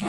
Yo,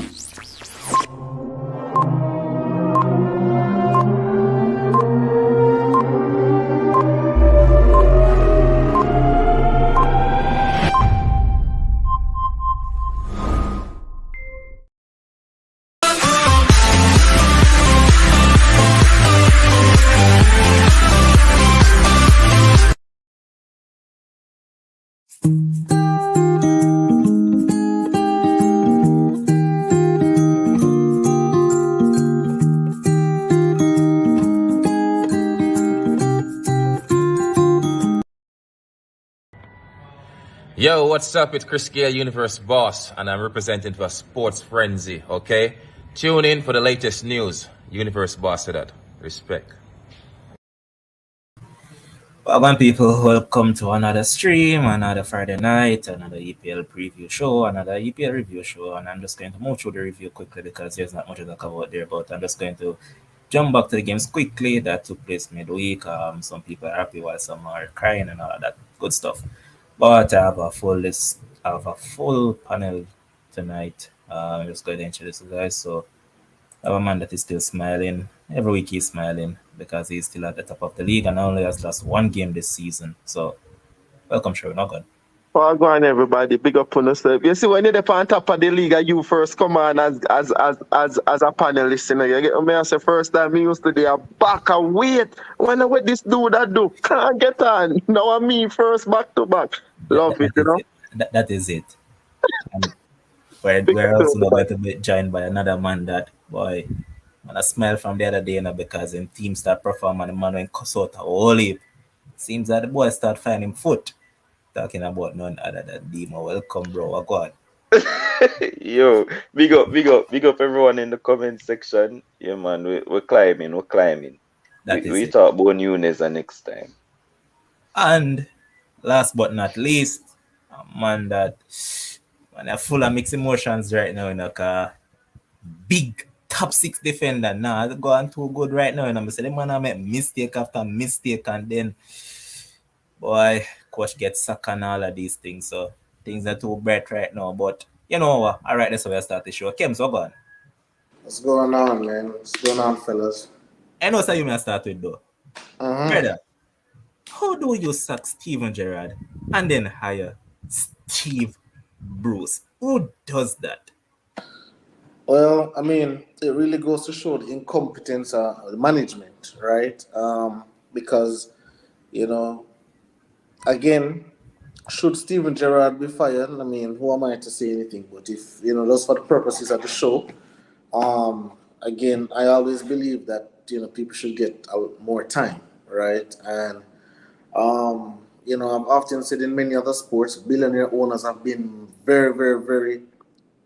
what's up? It's Chris Gale, Universe Boss, and I'm representing for Sports Frenzy, okay? Tune in for the latest news. Universe Boss to that. Respect. Welcome, people. Welcome to another stream, another Friday night, another EPL preview show, another EPL review show. And I'm just going to move through the review quickly because there's not much to talk about there. But I'm just going to jump back to the games quickly that took place midweek. Some people are happy while some are crying and all of that good stuff. But I have a full list, I have a full panel tonight. I'm just going to introduce you guys. So I have a man that is still smiling. Every week he's smiling because he's still at the top of the league and only has lost one game this season. So welcome, Sherwin. Not good. Well, go on, everybody. Big up on yourself. You see, when you're on top of the league, you first come on as a panelist. You know, you get me. I say first time me used to do a back and wait. When I what this dude that do can't get on. Now I'm me first back to back. Love it, you know. That is it. We're also going to be joined by another man that boy. And I smile from the other day, you know, because when teams start performing, the man went cuss out a whole heap. Seems that the boy start finding foot. Talking about none other than Demo. Welcome, bro. Go on. Yo, big up everyone in the comment section. Yeah, man, we're climbing. We talk about Nunes next time. And last but not least, a man that are full of mixed emotions right now, you know, big top 6 defender. Nah, it's going too good right now. And I'm saying, the man I make mistake after mistake, and then boy, coach gets sacked and all of these things. So things are too bright right now. But you know what? All right, that's how we start the show. Kim, so go on. What's going on, man? What's going on, fellas? I know so you may start with though. Brother, how do you sack Steven Gerrard and then hire Steve Bruce? Who does that? Well, I mean, it really goes to show the incompetence of the management, right? Because, you know, again, should Steven Gerrard be fired? I mean, who am I to say anything? But if, you know, just for the purposes of the show, again, I always believe that, you know, people should get more time, right? And, you know, I've often said in many other sports, billionaire owners have been very, very, very,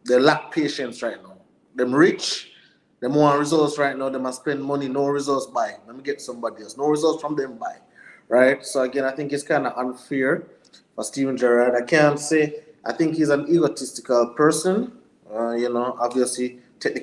they lack patience right now. Them rich, them want results right now, they must spend money, no results buy. Let me get somebody else. No results from them buy. Right? So again, I think it's kind of unfair for Steven Gerrard. I can't say, I think he's an egotistical person. You know, obviously take the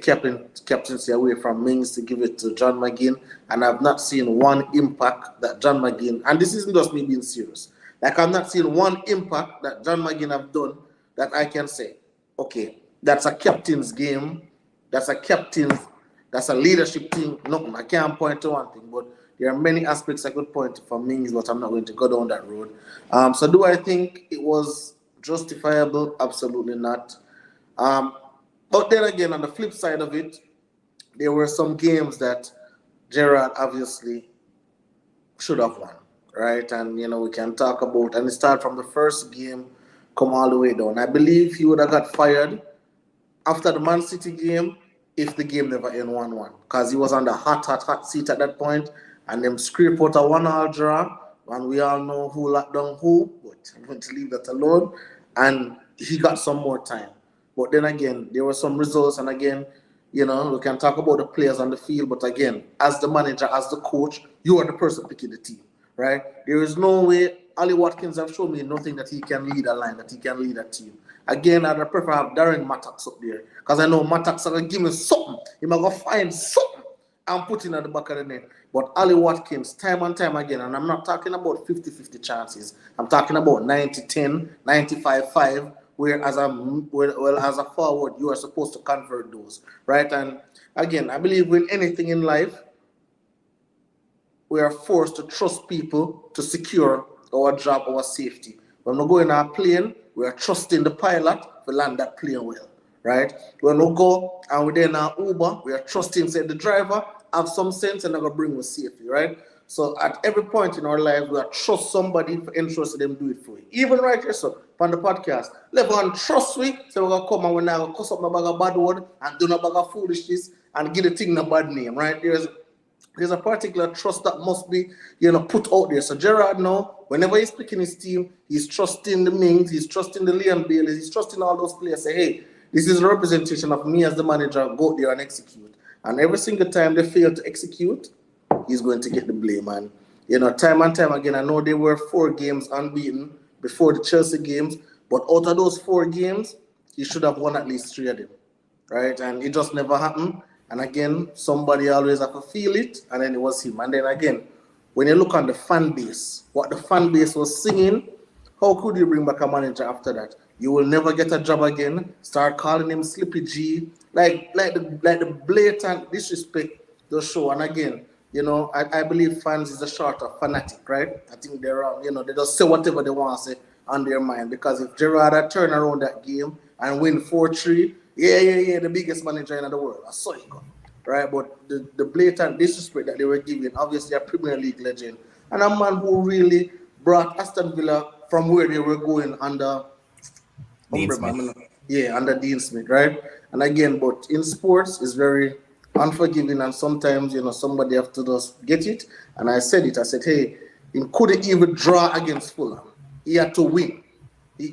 captaincy away from Mings to give it to John McGinn. And I've not seen one impact that John McGinn, and this isn't just me being serious. Like I've not seen one impact that John McGinn have done that I can say, okay, that's a captain's game. That's a leadership thing. No, I can't point to one thing, but there are many aspects I could point to for Mings, but I'm not going to go down that road. So do I think it was justifiable? Absolutely not. But then again, on the flip side of it, there were some games that Gerrard obviously should have won, right? And, you know, we can talk about, and it started from the first game, come all the way down. I believe he would have got fired after the Man City game if the game never ended 1-1, because he was on the hot seat at that point, and them scrape out a 1-1 draw, and we all know who locked down who, but I'm going to leave that alone, and he got some more time. But then again, there were some results, and again, you know, we can talk about the players on the field, but again, as the manager, as the coach, you are the person picking the team, right? There is no way Ali Watkins have shown me nothing that he can lead a line, that he can lead a team. Again, I'd prefer have Darren Mattocks up there, because I know Mattocks are going to give me something. He might go find something and put in at the back of the net. But Ali Watkins, time and time again, and I'm not talking about 50-50 chances. I'm talking about 90-10, 95-5, where as a forward, you are supposed to convert those, right? And again, I believe with anything in life, we are forced to trust people to secure our job, our safety. When we go in our plane, we are trusting the pilot to land that plane well, right? When we go and we're in our Uber, we are trusting say the driver have some sense and they're gonna bring us safely, right? So at every point in our life, we are trust somebody for entrust them do it for you. Even right here, so on the podcast, let one trust we, so we're gonna come and we're not gonna cuss up my bag of bad word and do no bag of foolishness and give the thing a bad name, right? There's a particular trust that must be, put out there. So Gerrard now, whenever he's picking his team, he's trusting the Mings, he's trusting the Liam Bailey, he's trusting all those players. Say, hey, this is a representation of me as the manager. Go there and execute. And every single time they fail to execute, he's going to get the blame. And time and time again, I know they were 4 games unbeaten before the Chelsea games, but out of those 4 games, he should have won at least 3 of them, right? And it just never happened. And again, somebody always have to feel it, and then it was him. And then again, when you look on the fan base, what the fan base was singing, how could you bring back a manager after that? You will never get a job again. Start calling him Slippy G, like the blatant disrespect the show. And again, I believe fans is a sort of fanatic, right? I think they're they just say whatever they want to say on their mind. Because if Gerrard had turned around that game and win 4-3. Yeah, the biggest manager in the world. I saw it go. Right? But the blatant disrespect that they were giving, obviously a Premier League legend, and a man who really brought Aston Villa from where they were going under under Dean Smith, right? And again, but in sports, it's very unforgiving, and sometimes, somebody have to just get it. And I said, hey, he couldn't even draw against Fulham. He had to win.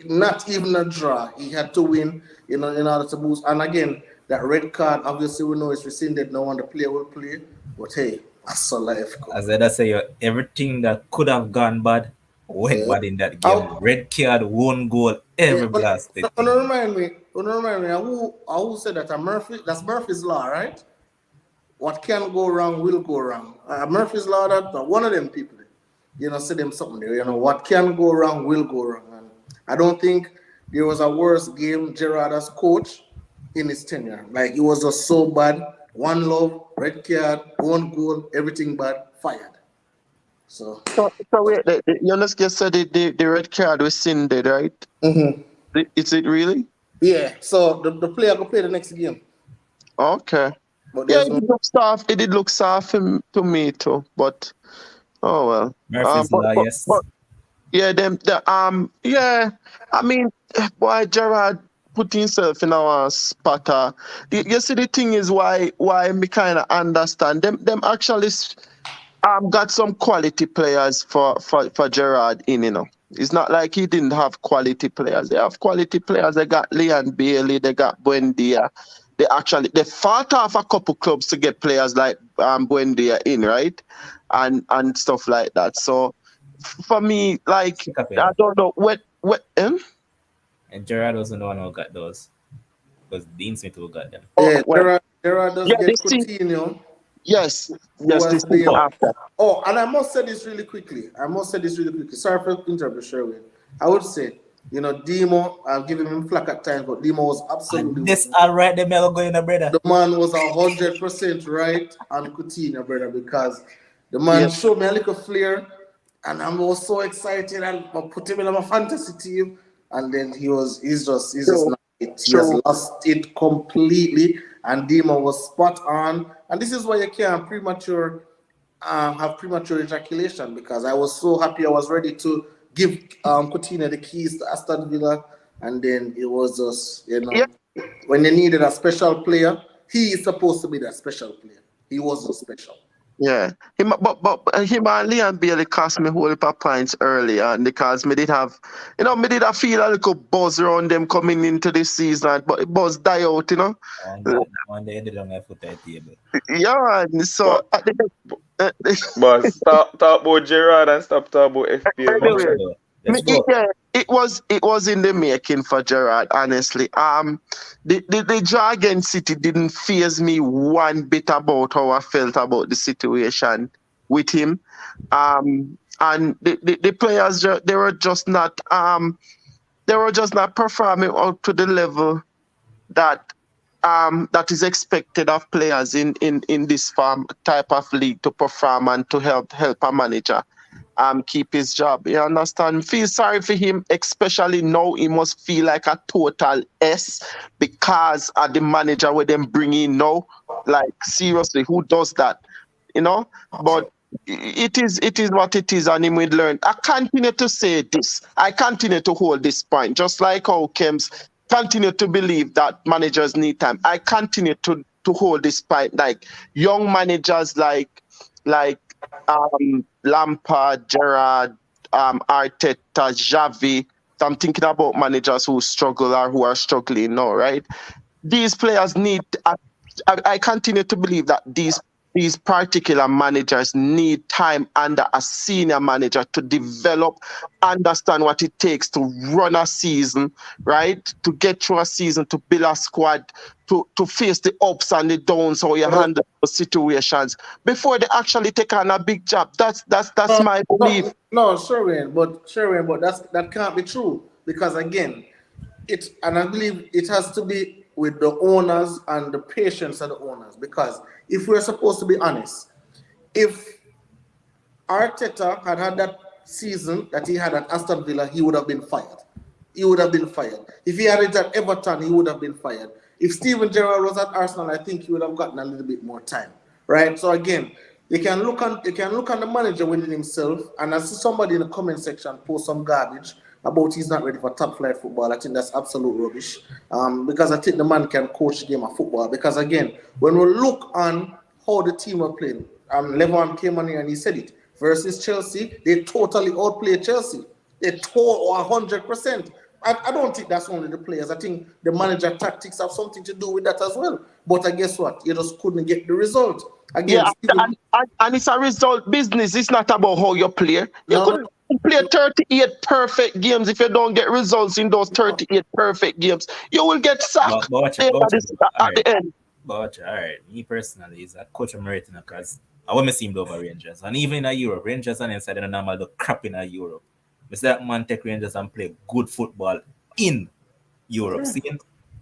Not even a draw. He had to win, in order to boost. And again, that red card, obviously we know it's rescinded. No one the player will play. But hey, that's a life. As I say, everything that could have gone bad went bad in that game. Red card, 1 goal, every blasted. Don't remind me. Who said that? Murphy. That's Murphy's law, right? What can go wrong will go wrong. Murphy's law. That one of them people, say them something there. What can go wrong will go wrong. I don't think there was a worse game Gerrard as coach in his tenure. Like, it was just so bad. 1 love, red card, 1 goal, everything bad, fired. So wait, you just said the red card was rescinded, right? Mm-hmm. Is it really? Yeah. So the player will play the next game. Okay. But it did look soft to me too. But oh well. Murphy's law, yes. But, yeah, I mean, boy, Gerrard put himself in our spot. You see, the thing is why me kind of understand them actually got some quality players for Gerrard in, It's not like he didn't have quality players. They have quality players. They got Liam Bailey, they got Buendia. They fought off a couple clubs to get players like Buendia in, right? And stuff like that. So for me, like, I don't know what And Gerrard wasn't the one who got those. It was Dean Smith who got them. Gerrard does get Coutinho. Yes. After. Oh, and I must say this really quickly. Sorry for interrupting, Sherwin. I would say, Demo, I've given him flack at times, but Demo was absolutely this all right, the Melo going, brother. The man was 100% right on Coutinho, brother, because the man showed me a little flair. And I was so excited and I put him in my fantasy team. And then he's just not it. He has lost it completely. And Dima was spot on. And this is why you can't have premature ejaculation, because I was so happy. I was ready to give Coutinho the keys to Aston Villa. And then it was just, when you needed a special player, he is supposed to be that special player. He wasn't special. Yeah, him and Liam Bailey cost me a whole heap of points early on, because me did feel a little buzz around them coming into this season, but the buzz die out, One day ended on my foot at the table. Yeah, so but stop talk about Gerrard and stop talking about FPL. It was in the making for Gerrard, honestly. The draw against City didn't faze me one bit about how I felt about the situation with him. And the players, they were just not they were just not performing up to the level that that is expected of players in this type of league to perform and to help a manager keep his job. You understand? Feel sorry for him, especially now he must feel like a total S because of the manager where them bring in now. Like seriously, who does that? You know? But it is what it is, and him will learn. I continue to say this. I continue to hold this point, just like how Kems continue to believe that managers need time. I continue to hold this point. Like young managers like Lampard, Gerrard, Arteta, Xavi. I'm thinking about managers who struggle or who are struggling now, right? These players need. I continue to believe that these particular managers need time under a senior manager to develop, understand what it takes to run a season, right? To get through a season, to build a squad, to face the ups and the downs, how you handle those situations before they actually take on a big job. That's my belief. No, Sherwin, but that can't be true because again, and I believe it has to be with the owners and the patience of the owners. Because if we're supposed to be honest, if Arteta had that season that he had at Aston Villa, he would have been fired. He would have been fired. If he had it at Everton, he would have been fired. If Steven Gerrard was at Arsenal, I think he would have gotten a little bit more time, right? So again, you can look on the manager within himself, and I see somebody in the comment section post some garbage about he's not ready for top flight football. I think that's absolute rubbish. Because I think the man can coach the game of football. Because again, when we look on how the team are playing, Levon came on here and he said it. Versus Chelsea, they totally outplayed Chelsea. They tore 100%. I don't think that's only the players. I think the manager tactics have something to do with that as well. But I guess what? You just couldn't get the result. Again, yeah, and it's a result business. It's not about how you play. You couldn't play 38 perfect games if you don't get results in those 38 perfect games. You will get sacked at the end. But all right, me personally is a coach I'm rating because I want to see him over Rangers. And even in Europe, Rangers and inside the normal the crap in Europe. Mr. that man take Rangers and play good football in Europe. See?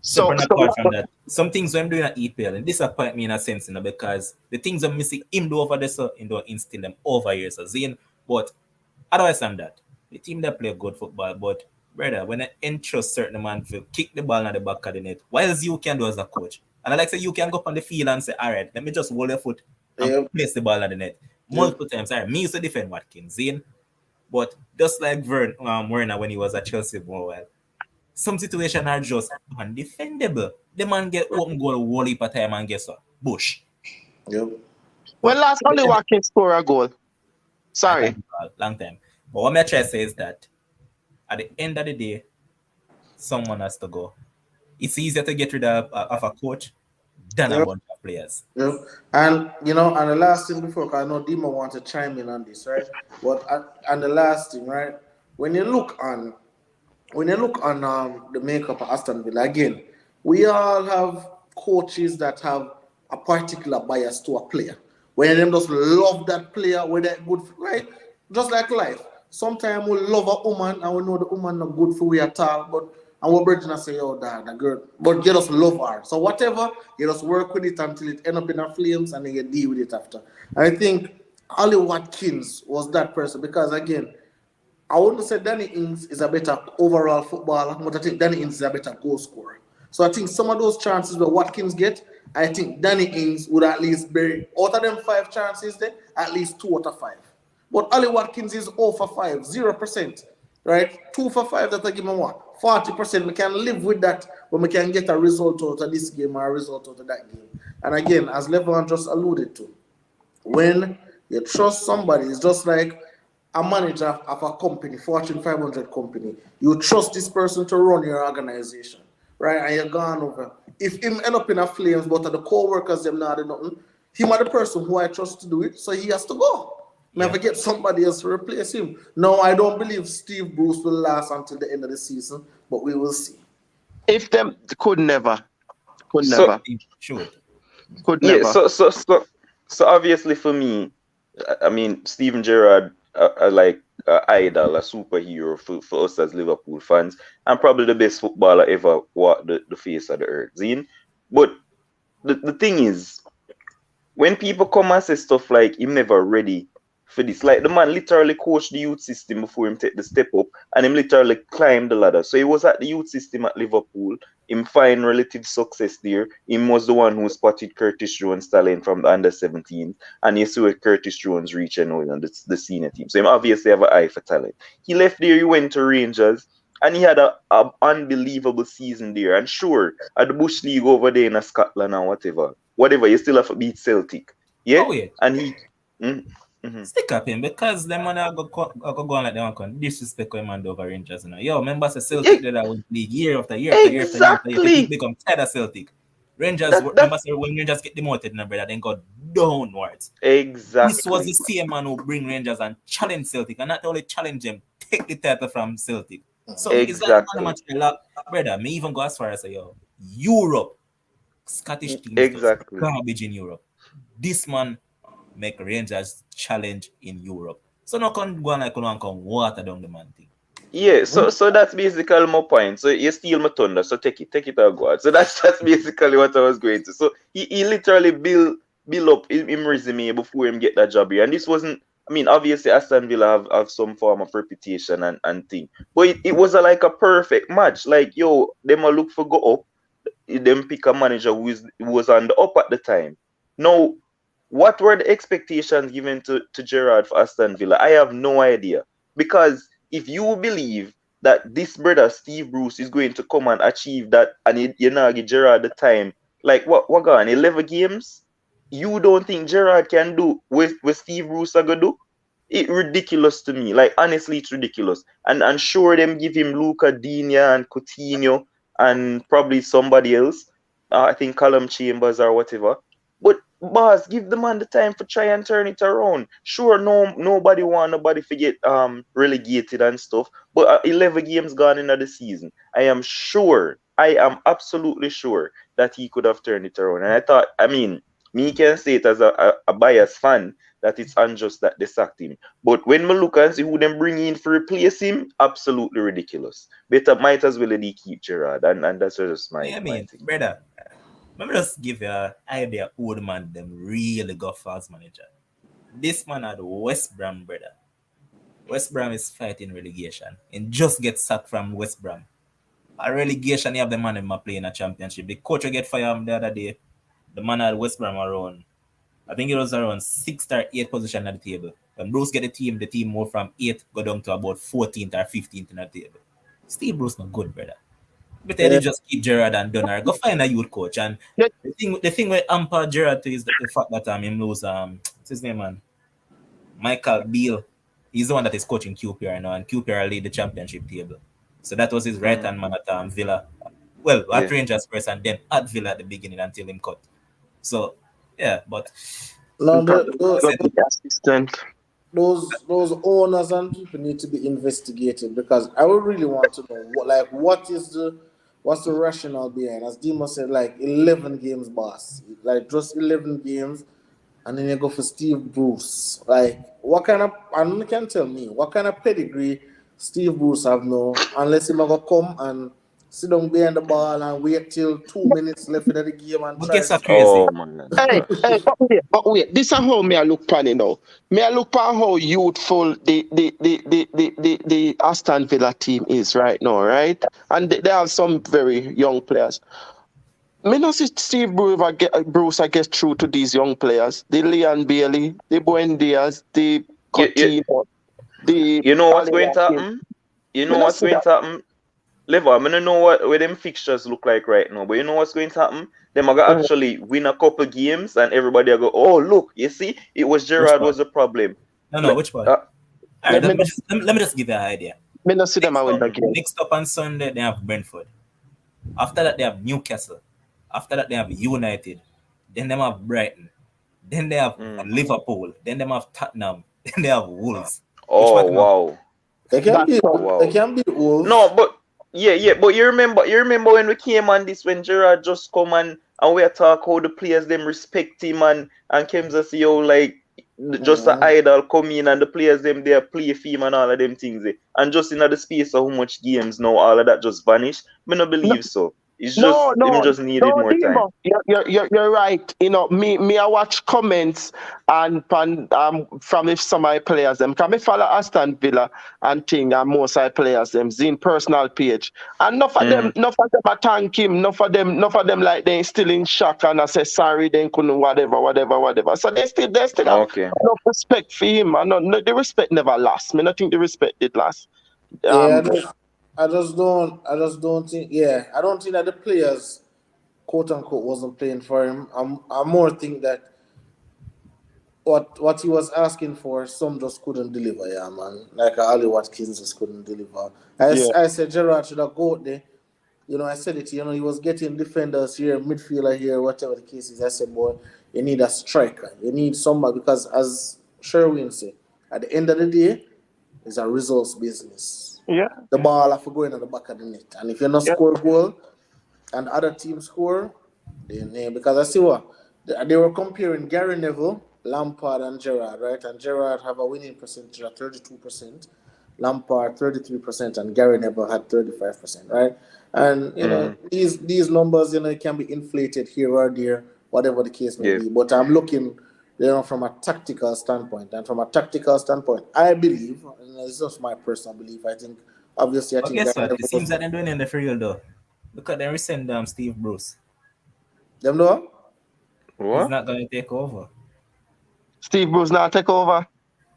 So apart from that, some things I'm doing at EPL, and disappoint me in a sense, because the things I'm missing him do over there, so him don't instill them over here. So Zane, but otherwise than that, the team that play good football, but brother, when I entrust certain man to kick the ball at the back of the net, what else you can do as a coach? And I like say you can go up on the field and say, all right, let me just hold your foot and place the ball at the net. Multiple times. All right, me used to defend Watkins, Zane. But just like Werner when he was at Chelsea for a while, some situations are just undefendable. The man get open goal whole heap of time and guess what? Bush. Yep. Well, last only Watkins score a goal. Sorry. Long time. But what I'm trying to say is that at the end of the day, someone has to go. It's easier to get rid of a coach than a bunch of players. Yep. And and the last thing before, because I know Dima wants to chime in on this, right? But and the last thing, right? When you look on the makeup of Aston Villa, again, we all have coaches that have a particular bias to a player. When them just love that player, where they're good, right? Just like life. Sometimes we love a woman and we know the woman not good for we at all, and we're bridging and say, oh, that girl, but you just love her. So whatever, you just work with it until it end up in her flames and then you deal with it after. And I think Ollie Watkins was that person because, again, I wouldn't say Danny Ings is a better overall footballer, but I think Danny Ings is a better goal scorer. So I think some of those chances that Watkins get, I think Danny Ings would at least bury, out of them 5 chances there, at least 2 out of 5. But Ollie Watkins is 0 for 5, 0%, right? 2 for 5 that I give him 40%. We can live with that when we can get a result out of this game or a result out of that game. And again, as Levon just alluded to, when you trust somebody, it's just like a manager of a company, Fortune 500 company. You trust this person to run your organization, right? And you're gone over. If him end up in a flames, but the co-workers, them not do nothing, him are the person who I trust to do it, so he has to go. Never get somebody else to replace him. No, I don't believe Steve Bruce will last until the end of the season, but we will see. If them could never. Sure. Could never. So obviously for me, I mean, Steven Gerrard, I like idol, a superhero for us as Liverpool fans, and probably the best footballer ever walked the face of the earth. Zine? But the thing is, when people come and say stuff like him never ready for this, like the man literally coached the youth system before him take the step up, and him literally climbed the ladder. So he was at the youth system at Liverpool. Him find relative success there. Him was the one who spotted Curtis Jones' talent from the under-17, and you see where Curtis Jones reached the senior team. So him obviously have an eye for talent. He left there, he went to Rangers, and he had a unbelievable season there. And sure, at the Bush League over there in Scotland or whatever, you still have to beat Celtic. Yeah? Oh, yeah. And he... Stick up him because them man go on like they want to disrespect when man do over Rangers. You know? Yo, remember Celtic that win league year after year after year after year. People become tired of Celtic. Rangers, remember when Rangers get demoted, brother, then go downwards. Exactly. This was the same man who bring Rangers and challenge Celtic, and not only challenge them, take the title from Celtic. So exactly. It's like brother, me even go as far as say, yo, Europe, Scottish teams exactly. garbage in Europe. This man make Rangers challenge in Europe. So no can go on like one can water down the man thing. Yeah, so that's basically my point. So you steal my thunder, so take it or go out. So that's basically what I was going to. So he literally build up him resume before him get that job here. And this wasn't, I mean, obviously Aston Villa have some form of reputation and thing. But it was like a perfect match. Like, yo, them a look for go up. Them pick a manager who was on the up at the time. Now, what were the expectations given to Gerrard for Aston Villa? I have no idea. Because if you believe that this brother, Steve Bruce, is going to come and achieve that, and you know, give Gerrard the time, like what gone, 11 games? You don't think Gerrard can do what Steve Bruce are going to do? It's ridiculous to me. Like, honestly, it's ridiculous. And sure, them give him Luca Digne and Coutinho and probably somebody else. I think Callum Chambers or whatever. But boss, give the man the time for try and turn it around. Sure, nobody to get relegated and stuff. But 11 games gone into the season. I am absolutely sure that he could have turned it around. And I thought, I mean, me can say it as a biased fan that it's unjust that they sacked him. But when we look and see who them bring in to replace him, absolutely ridiculous. Better might as well keep Gerrard, and that's just my thing. Brother. Let me just give you an idea who the man them really got fast manager. This man had West Brom, brother. West Brom is fighting relegation and just get sacked from West Brom. A relegation, you have the man in playing a championship. The coach will get fired the other day. The man had West Brom around, I think it was around 6th or 8th position at the table. When Bruce get the team moved from 8th, go down to about 14th or 15th in the table. Steve Bruce not good, brother. But they just keep Gerrard and Donner. Go find a youth coach. And the thing with hamper Gerrard to is the fact that him lose what's his name, man? Michael Beale. He's the one that is coaching QPR now, and QPR lead the championship table. So that was his right hand man at Villa. Well, at Rangers first, and then at Villa at the beginning until him cut. So yeah, but those owners and people need to be investigated, because I would really want to know what's the rationale behind, as Dima said, like 11 games, boss. Like just 11 games, and then you go for Steve Bruce. Like, what kind of, and you can tell me, what kind of pedigree Steve Bruce have now, unless he go come and sit down behind the ball and wait till 2 minutes left in the game and try. Guess crazy. Oh, man. But wait, this is how me I look pan it now. Me I look pan how youthful the Aston Villa team is right now, right? And they have some very young players. Me not see Steve Bruce I guess through to these young players. The Leon Bailey, the Buendias, the Coutinho, the. You know what's going to happen? You know what's going to happen? Level, I don't know what them fixtures look like right now, but you know what's going to happen? Them are going to actually win a couple games, and everybody will go, oh, look, you see, it was Gerrard was the problem. No, which one? Let me just give you an idea. Me not see them win the game. Next up on Sunday, they have Brentford. After that, they have Newcastle. After that, they have United. Then they have Brighton. Then they have Liverpool. Then they have Tottenham. Then they have Wolves. Oh, wow. They can be Wolves. No, but yeah, but you remember when we came on this, when Gerrard just come and we talk how the players them respect him and Kemza say, yo, like just a idol come in and the players them there play theme and all of them things. And just in the space of how much games now all of that just vanish. Me no believe so. It's just him just needed more time. Dimo, you're right. You know, I watch comments and from if some of my players them. Can me follow Aston Villa and thing and most of my players them Zine personal page. And enough of them I thank him, enough of them like they still in shock and I say sorry, they couldn't whatever. So they still have enough respect for him. And no, the respect never lost. Me not think the respect did last. I just don't think. Yeah, I don't think that the players, quote unquote, wasn't playing for him. I more think that what he was asking for, some just couldn't deliver. Yeah, man. Like Ali Watkins just couldn't deliver. I said Gerrard should have go out there. You know, I said it. You know, he was getting defenders here, midfielder here, whatever the case is. I said, boy, you need a striker. You need somebody because, as Sherwin said, at the end of the day, it's a results business. Yeah. The ball have to go in at the back of the net. And if you not score a goal and other teams score, then because I see what they were comparing Gary Neville, Lampard and Gerrard, right? And Gerrard have a winning percentage of 32%, Lampard 33%, and Gary Neville had 35%, right? And you know, these numbers, you know, it can be inflated here or there, whatever the case may be. But I'm looking, you know, from a tactical standpoint. And from a tactical standpoint, I believe, and it's just my personal belief, I think, obviously, I think... Guess what? It seems that they're doing in the field, though. Look at them resend Steve Bruce. Them know? What? He's not going to take over. Steve Bruce not take over?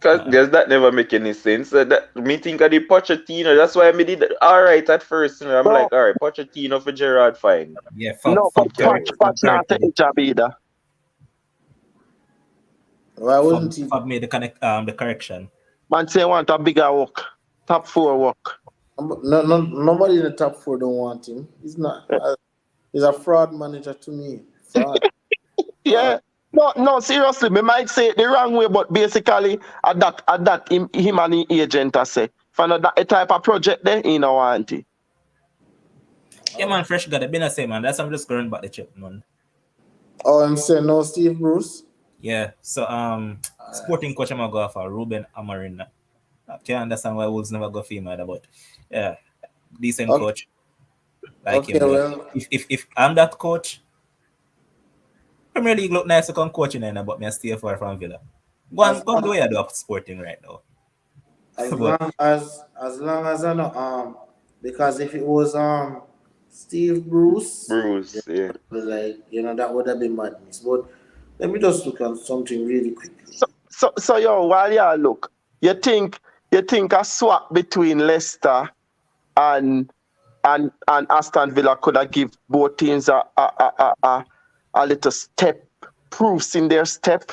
Because that never make any sense. Me think of the Pochettino. That's why I did all right at first. You know, I'm like, all right, Pochettino for Gerrard, fine. Yeah, Poch not take the job either. Why wouldn't he? Fab made the correction. Man say want a bigger work. Top 4 work. No, nobody in the top 4 don't want him. He's not. He's a fraud manager to me. Fraud. Yeah. No, seriously, me might say it the wrong way, but basically, at that him and the agent I say, for that type of project there, he no want it. Yeah, man, fresh got it. Been the same, man. That's I'm just going back the chip, man. Oh, I'm saying no Steve Bruce? Yeah, so sporting coach I'm gonna go for Ruben Amorim. I can't understand why Wolves never go female, but yeah, decent coach. Like him. Well, if I'm that coach, Premier League look nice to come coaching in, but me stay far from Villa. Go and do what you do Sporting right now. As long as I know, because if it was Steve Bruce, yeah, like, you know, that would have been madness. But let me just look at something really quickly. So yo, while you look, you think a swap between Leicester and Aston Villa could have give both teams a little step, proofs in their step?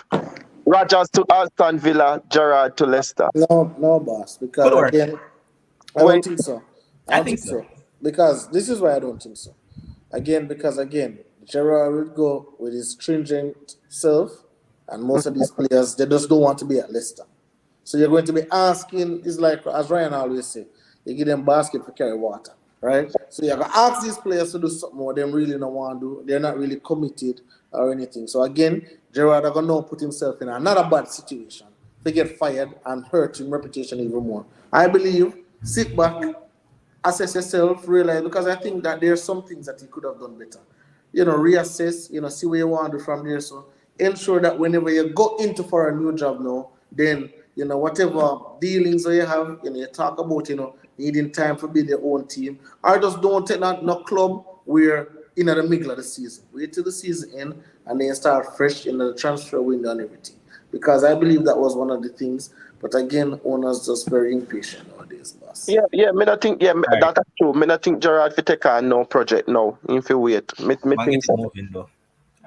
Rodgers to Aston Villa, Gerrard to Leicester. No, boss. Because again, I don't think so. I think so. Because this is why I don't think so. Because Gerrard would go with his stringent self, and most of these players, they just don't want to be at Leicester. So you're going to be asking, it's like, as Ryan always say, you give them basket for carry water, right? So you're going to ask these players to do something more they really don't want to do. They're not really committed or anything. So again, Gerrard are going to put himself in another bad situation to get fired and hurt his reputation even more. I believe, sit back, assess yourself, realize, because I think that there are some things that he could have done better. You know, reassess, you know, see where you want to do from there. So ensure that whenever you go into for a new job now, then, you know, whatever dealings you have, you know, you talk about, you know, needing time to build your own team. Or just don't take no club where in the middle of the season. Wait till the season end and then start fresh in the transfer window and everything. Because I believe that was one of the things. But again, owners just very impatient nowadays, boss. Yeah, that's true. I don't think Gerrard will take on no project now. If you wait. Me think so. Moving though.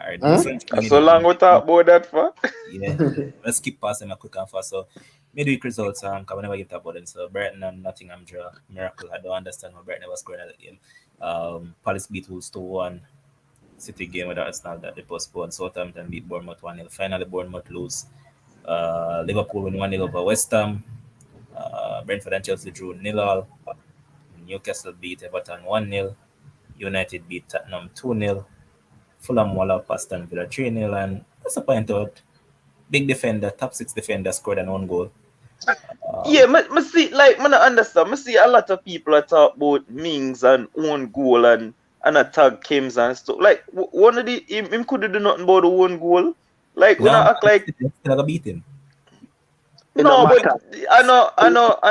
All right. So long we talk about that for? Yeah. Let's keep passing a quick and fast. So midweek results, can we never get about them. So Brighton and Nottingham draw. Miracle. I don't understand how Brighton was scoring at the game. Palace beat Wolves 2-1. City game with Arsenal that they postponed. Southampton beat Bournemouth 1-0. Finally Bournemouth lose. Liverpool win 1-0 over West Ham. Brentford and Chelsea drew 0-0. Newcastle beat Everton 1-0. United beat Tottenham 2-0. Fulham walloped Aston Villa 3-0, and let's point out big defender, top 6 defender, scored an own goal. Yeah, me see, like, man, I understand. Me see a lot of people that talk about Mings and own goal and attack Kims and stuff. Like, one of the him could do nothing about the own goal. Like, when No, I act like still beat him. It don't no, but matter. I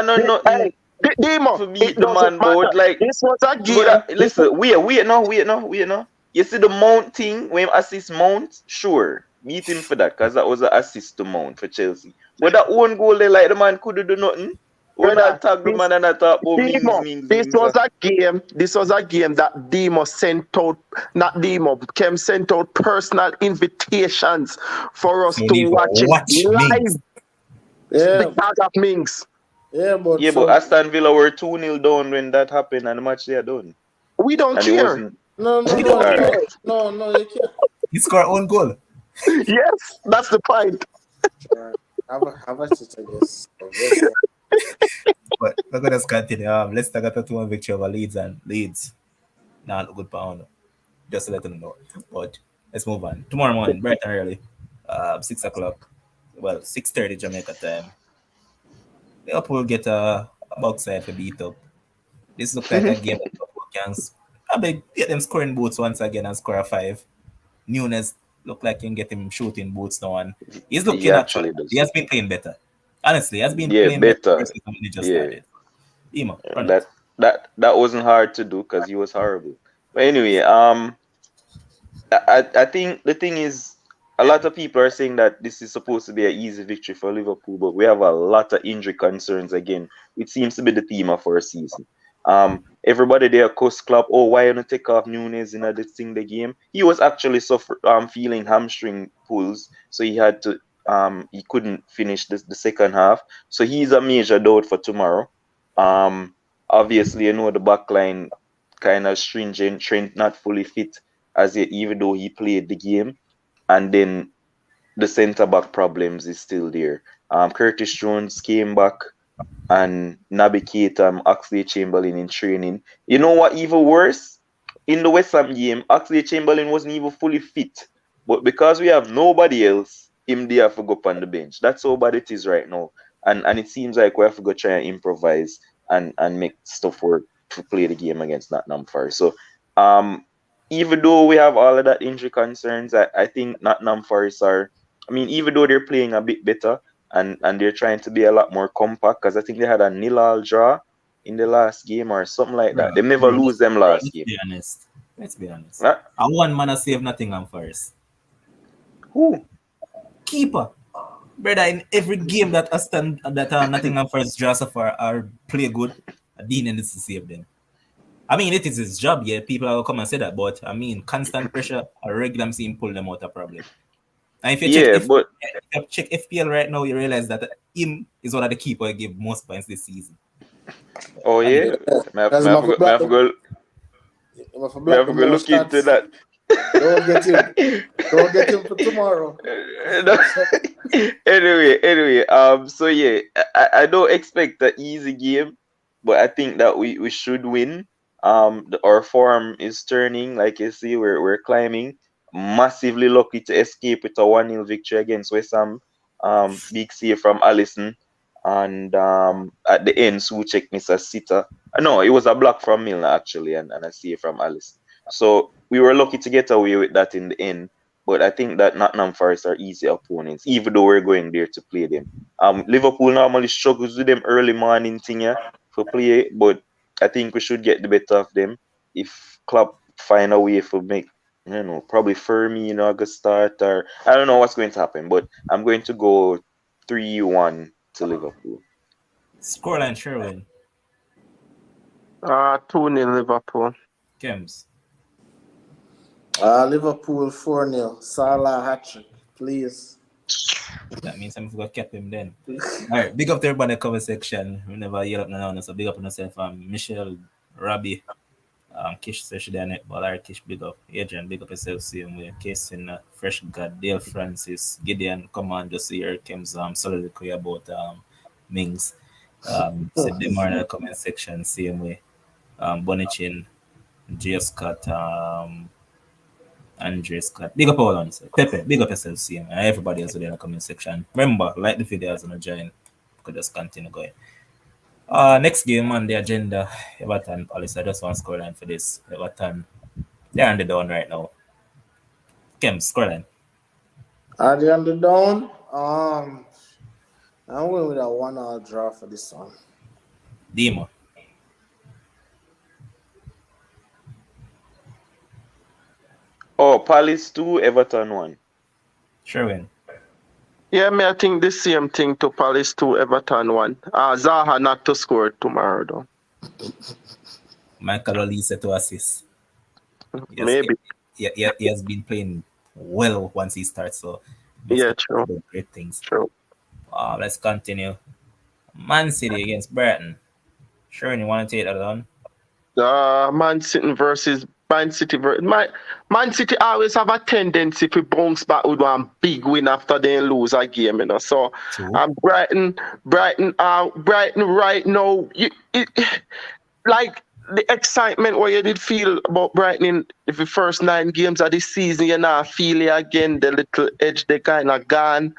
know nothing Hey, Demo, to it beat the doesn't man matter. board. Like, This was a but game. listen, wait now. You see the Mount thing when him assist Mount, sure, beat him for that because that was an assist to Mount for Chelsea. But that own goal, they like the man couldn't do nothing. When I Brother, tag the this man and I talk about Demo, this Mings. was a game. This was a game that Demo sent out, not Demo, Kem sent out personal invitations for us So to leave watch it watch Mings. live Yeah, because of Mings. yeah, but Yeah, but Aston Villa were 2-0 down when that happened and the match they are done. We don't And it care. wasn't. no, We don't care. you can't. He scored own goal. Yes, that's the point. Have a sit, I guess. But look at us continue. Let's talk about 2-1 victory over Leeds. Not a good pound. Just to let them know. But let's move on. Tomorrow morning, bright and early. 6 o'clock. Well, 6:30 Jamaica time. Liverpool get a box side for beat up. This looks like a game that Liverpool can get them scoring boots once again and score a 5. Nunes look like you can get him shooting boots now, and he's looking He actually. actually does. He has been playing better. Honestly, he has been Yeah, playing better better. versus when he just Yeah. started. Emo, run it. That wasn't hard to do because he was horrible. But anyway, I think the thing is, a lot of people are saying that this is supposed to be an easy victory for Liverpool, but we have a lot of injury concerns again. It seems to be the theme of our season. Everybody there cuss Klopp, oh, why you not take off Nunes in this thing the game? He was actually feeling hamstring pulls, so he had to he couldn't finish the second half. So he's a major doubt for tomorrow. Obviously, you know the back line kind of stringent, Trent not fully fit as yet, even though he played the game. And then the centre back problems is still there. Curtis Jones came back and Naby Keita, Oxlade-Chamberlain in training. You know what? Even worse, in the West Ham game, Oxlade-Chamberlain wasn't even fully fit. But because we have nobody else, him there to go up on the bench. That's how bad it is right now. And it seems like we have to go try and improvise and make stuff work to play the game against Nottingham Forest. So even though we have all of that injury concerns, I think Nottingham Forest are, I mean, even though they're playing a bit better and they're trying to be a lot more compact, because I think they had a 0-0 draw in the last game or something like that. They never lose them last game. Let's be honest. Huh? And one man has saved Nottingham Forest. Who? Keeper. Brother, in every game that Nottingham Forest draw so far or play good, Dean needs to save them. I mean, it is his job, yeah. People will come and say that, but I mean, constant pressure, a regular seeing pull them out of problem. And if you check FPL right now, you realize that him is one of the keeper who give most points this season. Oh yeah, I have to go look into that. Don't get him for tomorrow. Anyway, so yeah, I don't expect an easy game, but I think that we should win. Our form is turning, like you see, we're climbing. Massively lucky to escape with a 1-0 victory against West Ham. Big save from Alisson, and at the end, Soucek missed a sitter. No, it was a block from Milner actually, and a save from Alisson. So we were lucky to get away with that in the end. But I think that Nottingham Forest are easy opponents, even though we're going there to play them. Liverpool normally struggles with them early morning thing for play, but I think we should get the better of them if Klopp find a way to make, probably Firmino a good start, or I don't know what's going to happen, but I'm going to go 3-1 to Liverpool. Scoreline, Sherwin. 2-0 Liverpool. Kems. Liverpool 4-0. Salah hat-trick, please. That means I'm going to keep him then. All right, big up to everybody in the comment section. We never yell up now, so big up on yourself. Michelle, Robbie, Kish, especially there, netball. All right, Kish, big up. Adrian, big up yourself. Same way. Casey, Fresh God, Dale Francis, Gideon, come on, just hear Kim's soliloquy about Mings. Said them more in the comment section, same way. Bonichin, J. Scott, and Andre Scott. Big up all on sir. Pepe, big up yourself, CM. And everybody else in the comment section. Remember, like the videos and join. Could just continue going. Next game on the agenda, Everton Palace. I just want scoreline for this. Everton, they're on the down right now. Kem, scoreline. Are they on the down? I'm going with a 1-1 draw for this one. Demo. Oh, Palace 2, Everton 1. Sherwin. Yeah, I think the same thing to Palace 2, Everton 1. Zaha not to score tomorrow, though. Michael Olise to assist. Yes, Maybe. He has been playing well once he starts, so Yeah, true. Great things. True. Let's continue. Man City against Brighton. Sherwin, you want to take that on? Man City versus Man City. Man City always have a tendency to bounce back with one big win after they lose a game, you know. So, Brighton right now, like the excitement what you did feel about Brighton in the first 9 games of this season, you now feel it again. The little edge they kind of gone,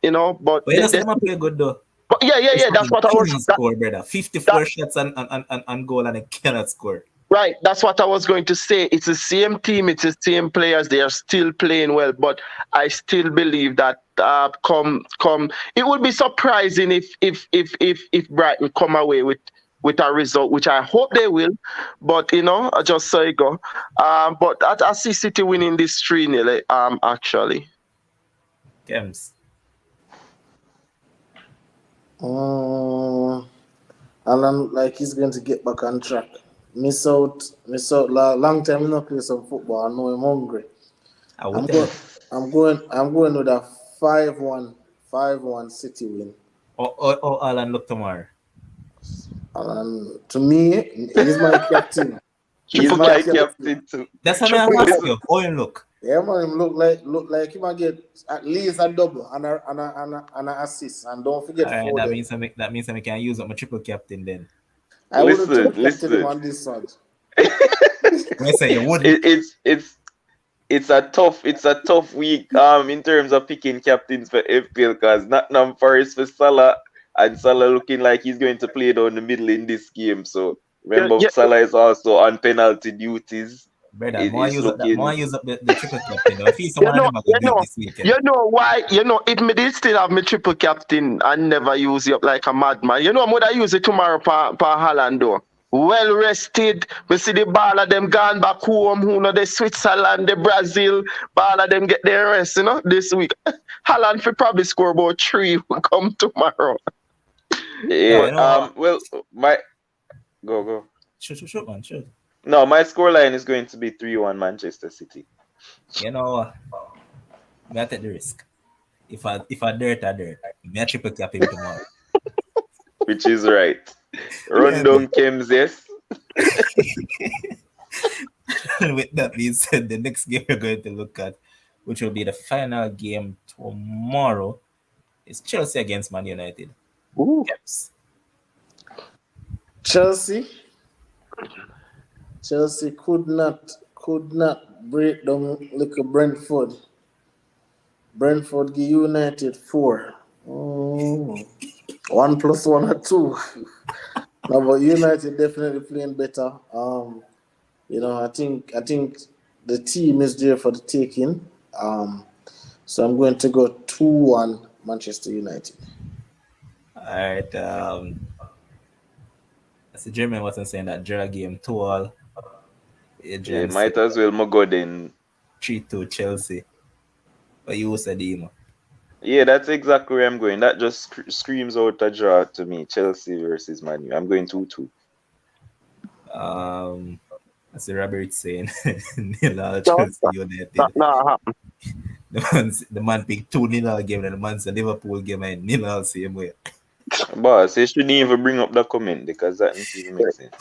you know. But you know, play good though. But yeah. That's what I was. Score, brother. 54 shots and goal, and they cannot score. Right, that's what I was going to say. It's the same team, it's the same players. They are still playing well, but I still believe that come. It would be surprising if Brighton come away with a result, which I hope they will. But you know, I just saw it go. But I see City winning this 3-0. Actually. Kems. Alan, like he's going to get back on track. Miss out. Long time not play some football. I know I'm hungry. I'm going with a 5-1 City win. Oh, Alan, look tomorrow. Alan, to me, he's my captain. He's my captain too. That's how I ask you. How you look? Yeah, man, him look like he might get at least a double and an assist. And don't forget. That means I can use up my triple captain then. I would have captain him on this one. I say you would. It's a tough week in terms of picking captains for FPL because Nottingham Forest for Salah and Salah looking like he's going to play down the middle in this game. So remember, Salah is also on penalty duties. Brother, more use up the triple captain. I feel someone this weekend. You know why? You know, if me did still have my triple captain and never use it up like a madman, you know, I'm going to use it tomorrow for Haaland though. Well rested. We see the ball of them gone back home, who know the Switzerland, the Brazil, ball of them get their rest, you know, this week. Haaland will probably score about 3 will come tomorrow. Yeah, Go. Shoot, man, shoot. No, my scoreline is going to be 3-1 Manchester City. You know, I take the risk. If I dirt, I dirt. I triple cap him tomorrow. Which is right. Run down Kems, yes. With that being said, the next game we're going to look at, which will be the final game tomorrow, is Chelsea against Man United. Kems. Chelsea could not break down like a Brentford. Brentford give United 4. 1 + 1 or 2. No, but United definitely playing better. You know, I think the team is there for the taking. So I'm going to go 2-1 Manchester United. All right. As the German wasn't saying that draw game 2-2. Yeah, might as well go then. 3-2 Chelsea. But you said him. Yeah, that's exactly where I'm going. That just screams out a draw to me. Chelsea versus Man U. I'm going 2-2. As the Robert saying, Chelsea United. The man picked 2-0 game and the man said Liverpool game and 0 same way. Boss, you shouldn't even bring up the comment because that doesn't even make sense.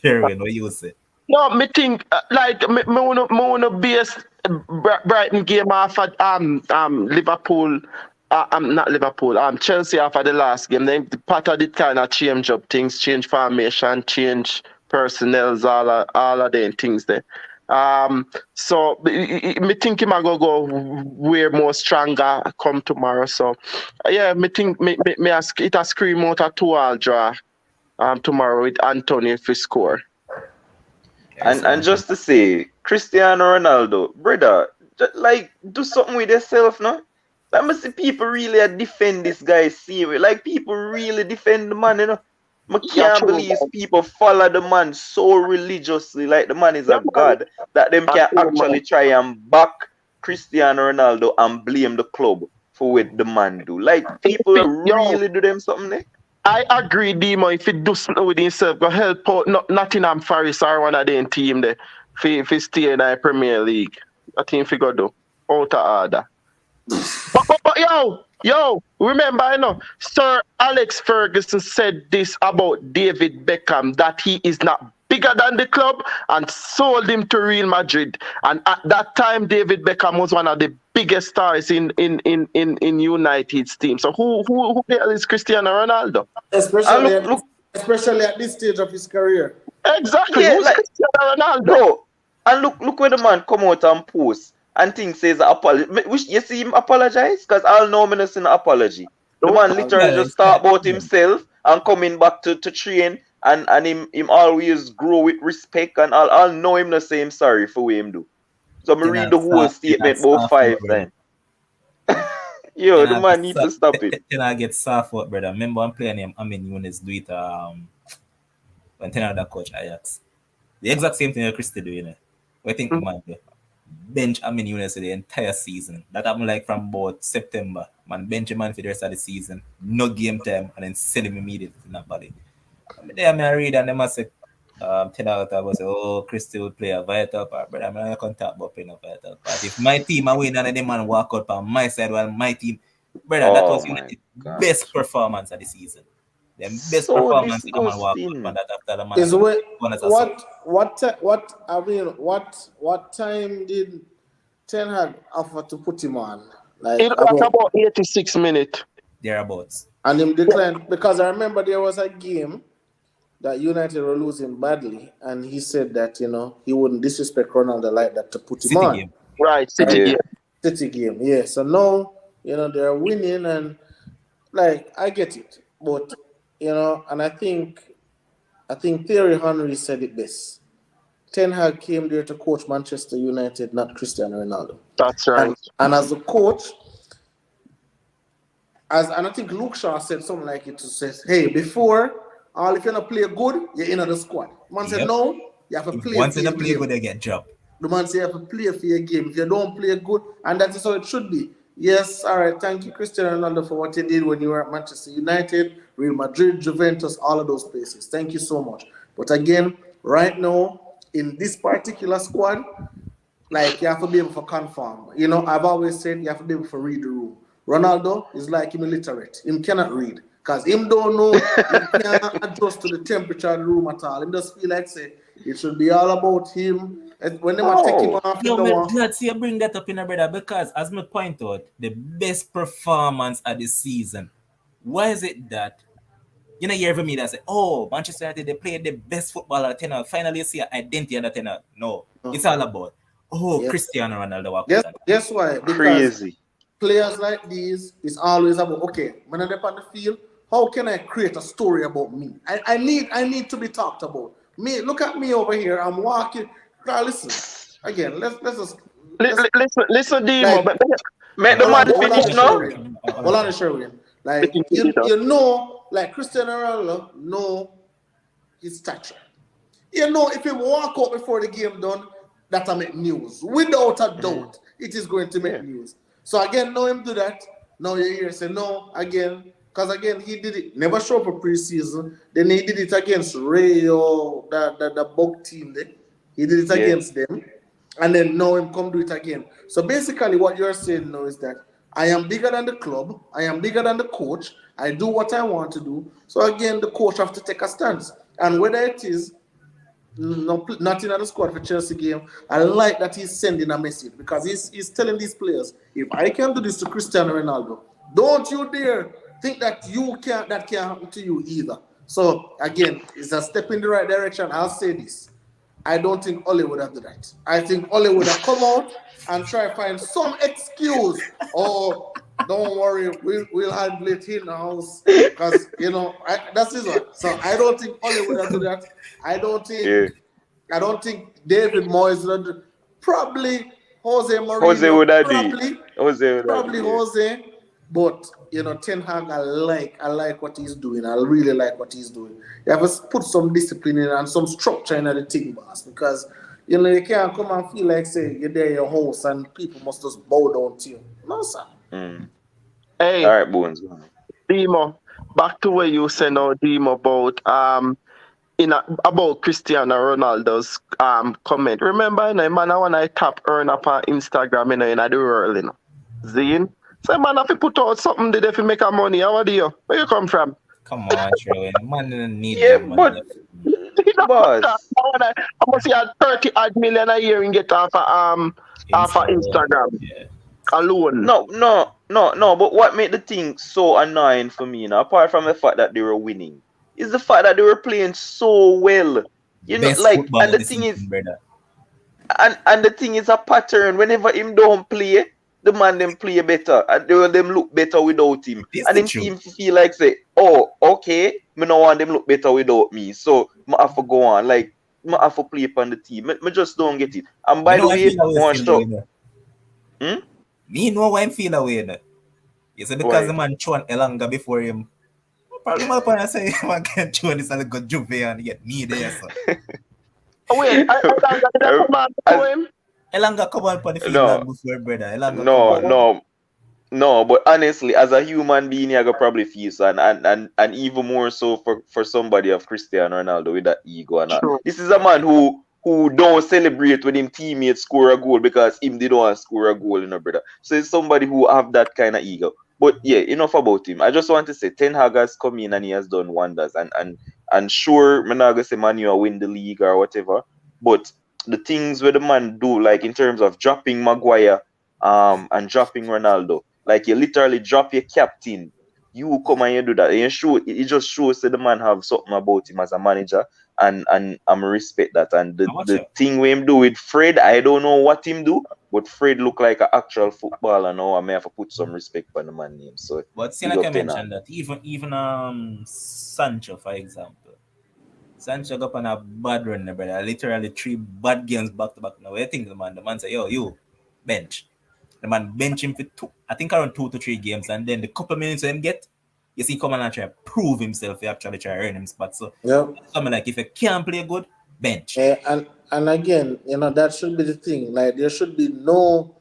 Sherwin, what you say? No, me think like me wanna base Brighton game off at Liverpool. Not Liverpool. Chelsea after the last game. Then Potter did kind of change up things, change formation, change personnel, all of them things there. So me think him a go way more stronger come tomorrow. So yeah, me think me ask it a scream out a 2-all draw tomorrow with Anthony if he score. And just to say, Cristiano Ronaldo, brother, like do something with yourself, no? Like me see people really defend this guy serious. Like people really defend the man, you know. I Yeah, can't true. believe people follow the man so religiously, like the man is Yeah, a god, that them can true, actually try and back Cristiano Ronaldo and blame the club for what the man do. Like people Yo, really do them something there. I agree, Demo. If it do something with himself, go help out Nottingham Forest or one of them team there. If stay in the Premier League, I think if go do out of order. But yo, remember, Sir Alex Ferguson said this about David Beckham, that he is not bigger than the club, and sold him to Real Madrid. And at that time, David Beckham was one of the biggest stars in United's team. So who the hell is Cristiano Ronaldo? Especially at this stage of his career. Exactly. Yeah, Who's like, Cristiano Ronaldo? bro, and look where the man come out and post and things says apology. You see him apologize? Because I'll know me not see an apology. The man literally just talk about himself and coming back to train, and him always grow with respect, and I'll know him not say him sorry for what him do. So I'm read the whole statement about 5 times. Yo, the man need to stop it. Ten Hag get soft out, brother. Remember I'm playing him, Younes do it when Ten Hag that coach Ajax. The exact same thing that Christy do, you know. What I think the man do? Bench Younes for the entire season. That happened like from about September. Man, bench a man for the rest of the season. No game time, and then sell him immediately to Napoli. Then I read and they must say, Ten Hag was say, oh, Christy would play a vital part, but I'm not going to talk about playing a vital part. If my team are winning and the man walk out on my side while my team, brother, that was the best performance of the season. The best So performance come and walk out on that after the man. Is what time did Ten Hag offer to put him on? Like it was about 86 minutes. Thereabouts. And him declined, because I remember there was a game that United were losing badly, and he said that, he wouldn't disrespect Ronaldo like that to put him on. Game. Right, City game. City game, yeah. So now, they're winning, and like I get it. But and I think Thierry Henry said it best. Ten Hag came there to coach Manchester United, not Cristiano Ronaldo. That's right. And as a coach, and I think Luke Shaw said something like it, to says, hey, before, if you're not play good, you're in the squad. Man said, no, you have to play. Once you play good, they get dropped. The man said you have to play for your game. If you don't play good, and that is how it should be. Yes, all right, thank you, Cristiano Ronaldo, for what you did when you were at Manchester United, Real Madrid, Juventus, all of those places. Thank you so much. But again, right now, in this particular squad, like, you have to be able to conform. I've always said you have to be able to read the room. Ronaldo is like him illiterate. Him cannot read. Because him don't know, he can't adjust to the temperature of the room at all. Him just feel like, say, it should be all about him. And when they take him off, I'm glad you bring that up, brother, because as me point out, the best performance of the season, why is it that, you hear from me that say, oh, Manchester United, they played the best football at Ten Hag. Finally, you see an identity at Ten Hag. No, it's all about, Cristiano Ronaldo. Guess why? Because crazy. Players like these is always about, okay, when I'm on the field, how can I create a story about me? I need to be talked about. Me, look at me over here. I'm walking. Now listen, again. Let's listen, Demo. Like, Make the man finish now. Hold on, Sherwin. Like like Cristiano Ronaldo know his stature. If he walk out before the game done, that'll make news. Without a doubt, it is going to make news. So again, know him do that. Now you hear say no again. Because again, he did it, never show up for preseason. Then he did it against Rayo, the bug team there. He did it against them. And then now him come do it again. So basically what you're saying now is that I am bigger than the club. I am bigger than the coach. I do what I want to do. So again, the coach have to take a stance. And whether it is not in the squad for Chelsea game, I like that he's sending a message. Because he's telling these players, if I can do this to Cristiano Ronaldo, don't you dare think that that can't happen to you either. So again, it's a step in the right direction. I'll say this. I don't think Ole would have done that. I think Ole would have come out and try to find some excuse. Oh, don't worry, we'll handle it in the house. Because, that's his one. So I don't think Ole would have done that. I don't think David Moyes would have. Probably Jose Mourinho. Jose would have Probably Jose. But Ten Hag, I like what he's doing. I really like what he's doing. You have to put some discipline in and some structure in the team, boss, because you can't come and feel like say you're there in your house and people must just bow down to you. No, sir. Hey, all right, Bones. Demo, back to what you said now, Demo, about about Cristiano Ronaldo's comment. Remember, man, when I tap earn up on Instagram in the world, Zine. So man, if you put out something that if you make a money, how do you? Where you come from? Come on, Trey. Man didn't need Yeah, that but boss, I must see 30 odd million a year and get off of Instagram alone. No. But what made the thing so annoying for me now, apart from the fact that they were winning, is the fact that they were playing so well. Best like, football and the of thing season, is, brother. and the thing is a pattern. Whenever him don't play, the man them play better, and them look better without him. And him team feel like say, oh, okay, me no want them look better without me, so I have to go on. Like, I have to play upon the team. Me just don't get it. And by the way, Me know why I feel that way. You say because the man chon Elanga before him. Probably my point say man can chon this and go Juve and get me there. So. Wait, Elanga come on for the field before brother. Elanga No, but honestly, as a human being, you probably feel so, and even more so for somebody of Cristiano Ronaldo with that ego and all. This is a man who don't celebrate when him teammates score a goal because him didn't want to score a goal, brother. So it's somebody who have that kind of ego. But yeah, enough about him. I just want to say Ten Hag has come in and he has done wonders. And sure, I'm not gonna say Man U win the league or whatever, but the things where the man do, like in terms of dropping Maguire, and dropping Ronaldo. Like you literally drop your captain, you come and you do that. And it just shows that the man have something about him as a manager, and I'm respect that. And the thing we him do with Fred, I don't know what him do, but Fred look like an actual footballer now. I may have to put some respect on the man name. So, but see, like I mentioned that even Sancho, for example, Sancho got on a bad run, brother. Literally 3 bad games back to back. Now, I think the man say, yo, you bench. The man bench him for around 2 to 3 games, and then the couple minutes him get, you see, come and try to prove himself. He actually try to earn him spot. So, something like if you can't play good, bench. And again, that should be the thing. Like there should be no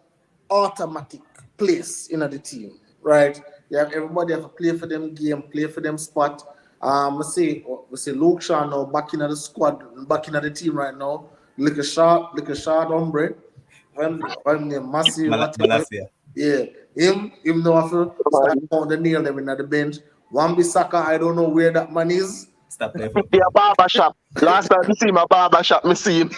automatic place in the team, right? Everybody have to play for them game, play for them spot. We see Luke Shaw now back in the squad, back in the team right now. Look a shot hombre. When massive, yeah, him know have to start on the nail them in the bench. Wan-Bissaka, I don't know where that man is. Stop there. Yeah, barber shop. Last time I see my barber shop, me see him.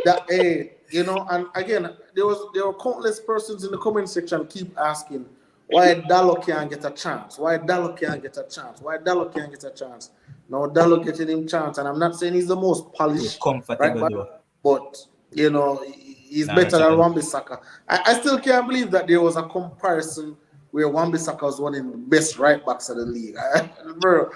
And again, there were countless persons in the comment section keep asking why Dallo can't get a chance. Why Dallo can't get a chance? Why Dallo can't get a chance? No, Dallo getting him chance, and I'm not saying he's the most polished, comfortable, but he's better than Wan-Bissaka. I still can't believe that there was a comparison where Wan-Bissaka was one of the best right backs of the league. Bro,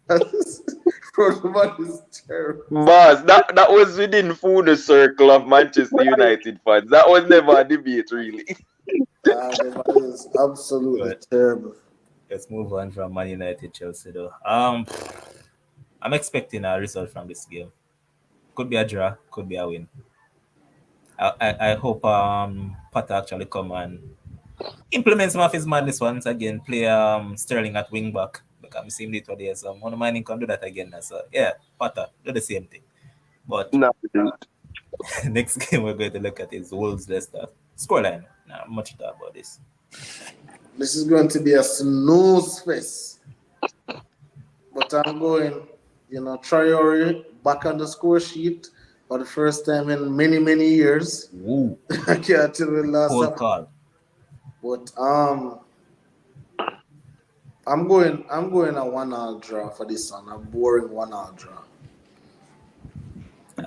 the man is terrible. Boss, that was within the circle of Manchester United fans. That was never a debate, really. The man is absolutely terrible. Let's move on from Man United Chelsea though. I'm expecting a result from this game. Could be a draw, could be a win. I hope Potter actually come and implement some of his madness once again. Play Sterling at wing back because we see him today. So one of mine can do that again. So yeah, Potter do the same thing. But next game we're going to look at is Wolves Leicester. Scoreline. Not much to talk about this. This is going to be a snooze fest. But I'm going, Traore back on the score sheet for the first time in many, many years. Woo. I can't tell you last time. Call. But I'm going a 1-1 draw for this one. A boring 1-1 draw.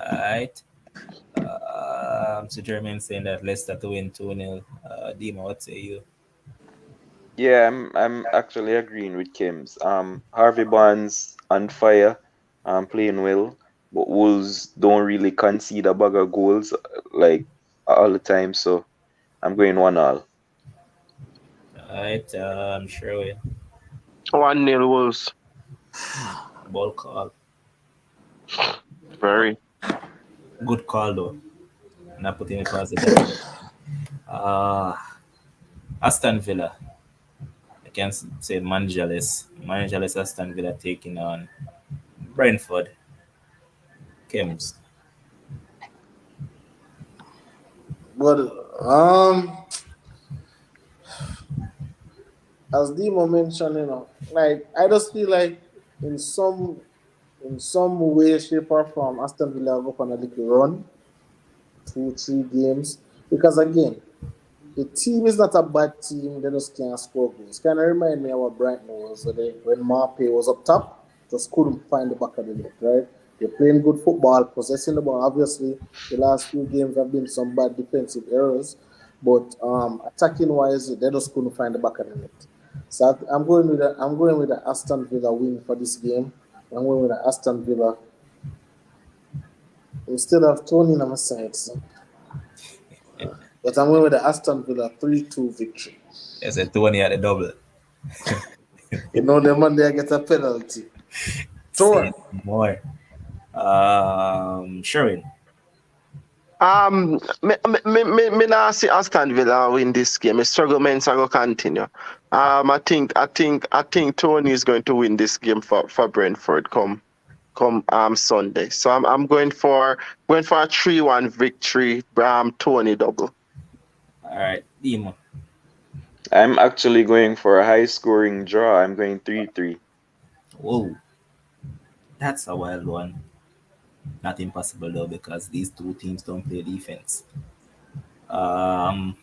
Alright. So Jermaine saying that Leicester to win 2-0. Dima, what say you? Yeah, I'm actually agreeing with Kim's. Harvey Barnes on fire, playing well, but Wolves don't really concede a bag of goals like all the time, so I'm going 1-1. Alright, sure we 1-0 Wolves. ball call. Very. Good call though. Not putting it past the devil. Aston Villa. I can say managerless. Managerless Aston Villa taking on Brentford. Kims. But as Dimo mentioned, like I just feel like in some way, shape, or form, Aston Villa go on a little run, 2-3 games. Because again, the team is not a bad team, they just can't score goals. Kind of remind me of what Brighton was when Marpe was up top, just couldn't find the back of the net, right? They're playing good football, possessing the ball. Obviously, the last few games have been some bad defensive errors, but attacking wise, they just couldn't find the back of the net. So I'm going with the Aston Villa win for this game. I'm going with the Aston Villa. We still have Tony on my side, so. But I'm going with the Aston Villa 3-2 victory. It's a 20 at the double. The Monday I get a penalty. Sure. More. Sherwin. Me not see Aston Villa win this game. The struggle men go continue. I think Tony is going to win this game for Brentford come Sunday. So I'm going for a 3-1 victory. Tony double. All right, Dimo. I'm actually going for a high scoring draw. I'm going 3-3. Whoa, that's a wild one. Not impossible though, because these two teams don't play defense. Who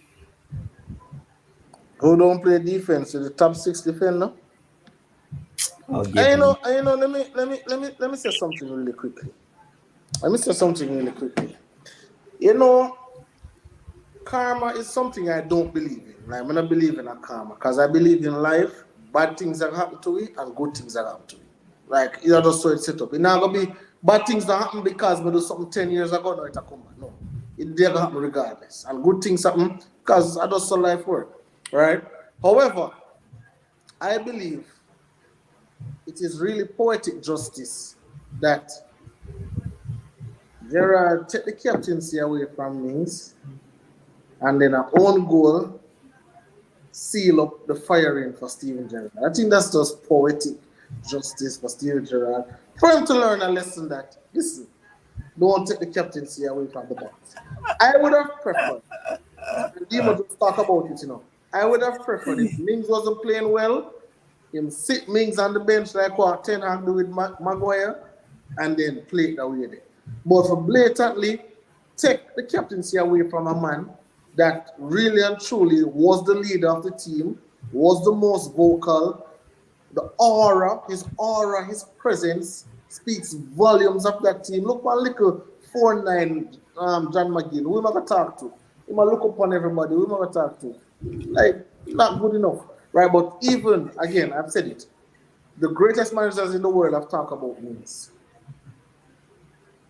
don't play defense? The top 6 defender. Let me say something really quickly. Karma is something I don't believe in. Like, I'm not believe in a karma because I believe in life. Bad things that happen to me and good things that happen to me. Like, it's just so it's set up. It's not gonna be bad things that happen because I do something 10 years ago. No, it'll come back. No, it's gonna happen regardless. And good things happen because I just saw life work, right? However, I believe it is really poetic justice that Gerard take the captaincy away from Mings and then our own goal seal up the firing for Steven Gerrard. I think that's just poetic justice for Steven Gerrard. For him to learn a lesson that, listen, don't take the captaincy away from the box. I would have preferred, and Dimo just talk about it, I would have preferred if Mings wasn't playing well, him sit Mings on the bench like what Ten Hag do with Maguire, and then play it away there. But for blatantly take the captaincy away from a man that really and truly was the leader of the team, was the most vocal, his presence speaks volumes of that team. Look one little 4'9" John McGill, who am I going to talk to? He might look upon everybody, who am I going to talk to? Like, not good enough, right? But even, again, I've said it, the greatest managers in the world have talked about wins.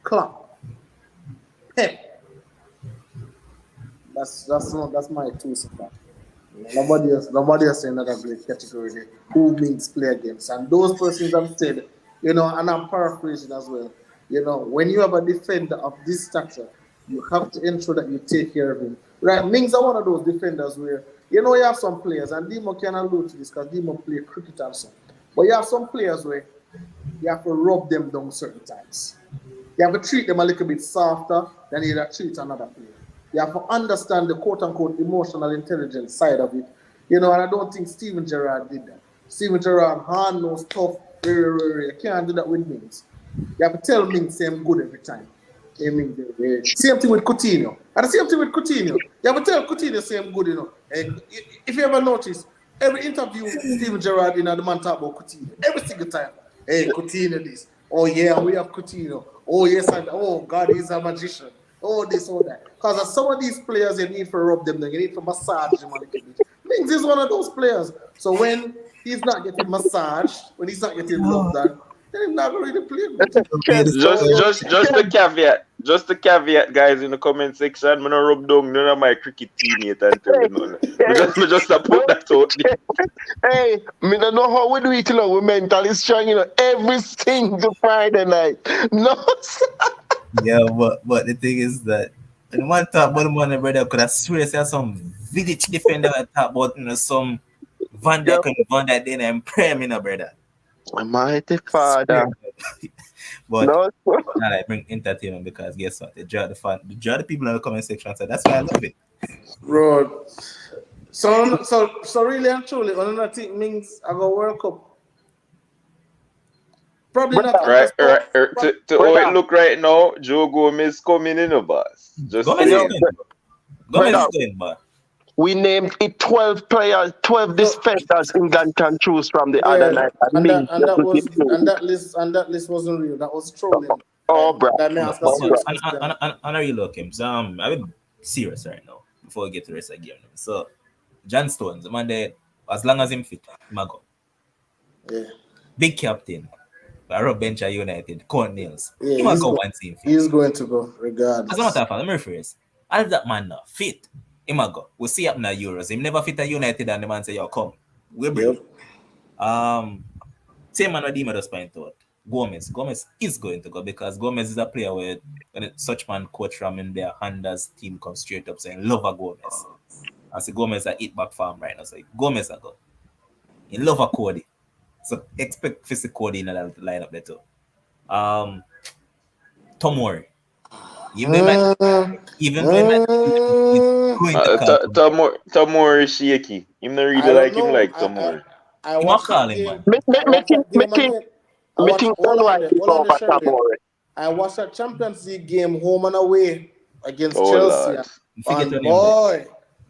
Klopp, Pep. That's my 2 cents. Nobody else saying that a great category there. Who means play against? And those persons have said, and I'm paraphrasing as well. When you have a defender of this stature, you have to ensure that you take care of him. Right? Mings are one of those defenders where, you have some players, and Dimo can allude to this because Dimo play cricket and so. But you have some players where you have to rub them down certain times. You have to treat them a little bit softer than you treat another player. You have to understand the quote-unquote emotional intelligence side of it. And I don't think Steven Gerrard did that. Steven Gerrard, hard-nosed, tough, you can't do that with Mings. You have to tell Mings same good every time. Same thing with Coutinho. And the same thing with Coutinho. You have to tell Coutinho same good, And if you ever notice, every interview Steven Gerrard the man talk about Coutinho. Every single time. Hey, Coutinho this. Oh yeah, we have Coutinho. oh yes, and oh God, he's a magician. Oh this, oh that. Because some of these players you need to rub them, you need to massage them a little bit. Mings is one of those players. So when he's not getting massaged, when he's not getting loved done, then he's not really playing good. Just the caveat, guys, in the comment section. I'm gonna rub down none of my cricket teammate and tell them none. Me just put that out there. Hey, me don't know how we do it, we mentally strong, every single Friday night. No, sir. Yeah, but the thing is that when one talk about the money, brother, could I swear there's some village defender that talk about some Van Dijk and Van Dijk then and Prem, brother. Mighty Father. But no, I bring entertainment because guess what? They draw the people in the comment section, so that's why I love it. Bro. So really and truly, I think Mings I go World Cup. Probably not. Right. To how it look right now, Joe Gomez coming in, boss. Just Gomez is going, but we named it 12 players, 12 defenders England can choose from the other night. And that list wasn't real. That was trolling. Oh, bro. and I you look him. So I'm serious right now before we get to the rest of the game. So John Stones, the man there, as long as him fit, he might go. Yeah. Big captain. Rob Bench at United, Corn Nails. Yeah, he might go one team. He's going to go, regardless. As a matter of fact, let me rephrase. As that man now fit, he might go. We'll see up in the Euros. He never fit at United and the man say, yo, come. We'll bring same man what Dima just point out. Gomez is going to go because Gomez is a player where when such man coach from in their handers team comes straight up saying love a Gomez. I say Gomez a hit back farm right now. So Gomez a go. He love a Cody. So expect physical Cody in that lineup there too. Tomori. Even when he's going to Tomori is shaky. Him not really like him like Tomori. I watched that Champions League game home and away against Chelsea.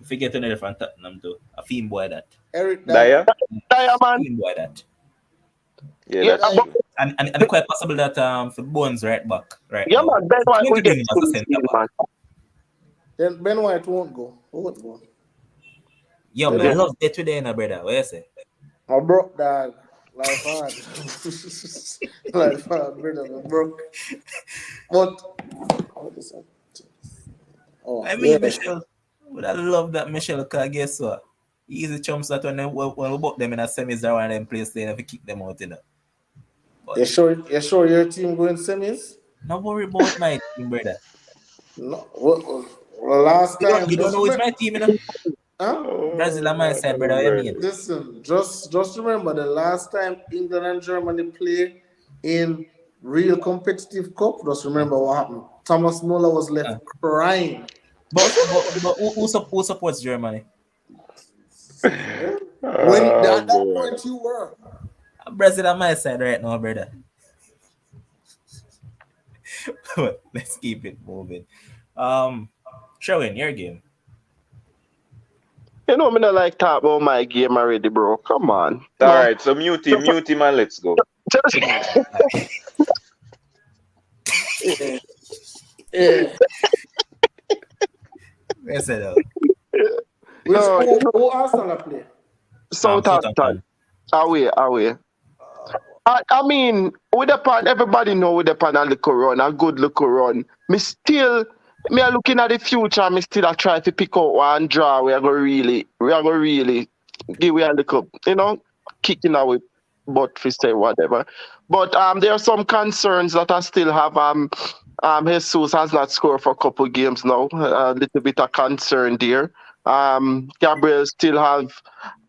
Forget another from Tottenham too. A theme boy that. Eric Dyer, man. Theme boy that. Yeah, that's true. And it's quite possible that for Bones right back. Right. Yeah, now. man. Ben White will get man. Then Ben White won't go. Yo, man, I love that today, brother. What you say? I broke dog. Life hard. Life hard, brother. I broke. But what is that? Oh, I mean, Michelle. But I love that Michelle, because guess what? Easy chumps that when we book them in a semis around them place, they never kick them out, But you sure your team going semis? Not worry about my team, brother. No. Well, last time you don't know it's my team, Huh? Brazil on my side, brother. What you mean? Listen, just remember the last time England and Germany played in real competitive cup. Just remember what happened. Thomas Muller was left crying. But who supports Germany? When at that point you were. Brazil on my side right now, brother. Let's keep it moving. Showing your game. Me not like talk about my game already, bro. Come on. All right, so mute him and let's go. Where's it out? Who Arsenal play? Southampton. Away. I mean, everybody know with the pan a little run, a good little run. Me are looking at the future. Me still a try to pick out one draw. We are going really give we a little, kicking our butt for say whatever. But there are some concerns that I still have. Jesus has not scored for a couple of games now. A little bit of concern there. Gabriel still have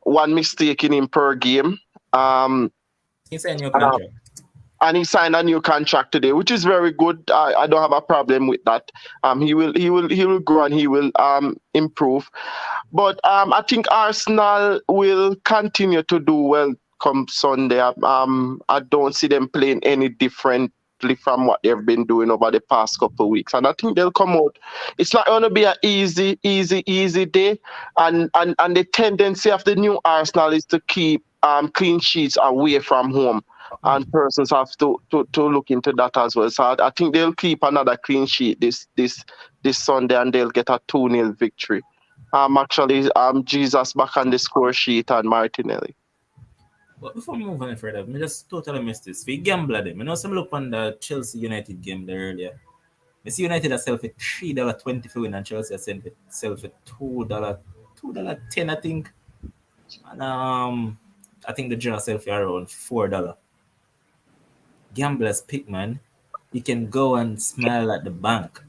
one mistake in him per game. He signed a new contract. And he signed a new contract today, which is very good. I don't have a problem with that. He will grow and he will improve. But I think Arsenal will continue to do well come Sunday. I don't see them playing any differently from what they've been doing over the past couple of weeks. And I think they'll come out. It's not going to be an easy day. And the tendency of the new Arsenal is to keep clean sheets away from home. and persons have to look into that as well. So I think they'll keep another clean sheet this Sunday, and they'll get a 2-0 victory. Actually, Jesus back on the score sheet and Martinelli. But before we move on further, I just totally missed this. We gamble at them. I know some look on the Chelsea United game there earlier. I see United are sell for $3.20 for win, and Chelsea are sell for $2.10, I think. And I think the general sell for around $4. Gamblers pick, man. You can go and smile at the bank.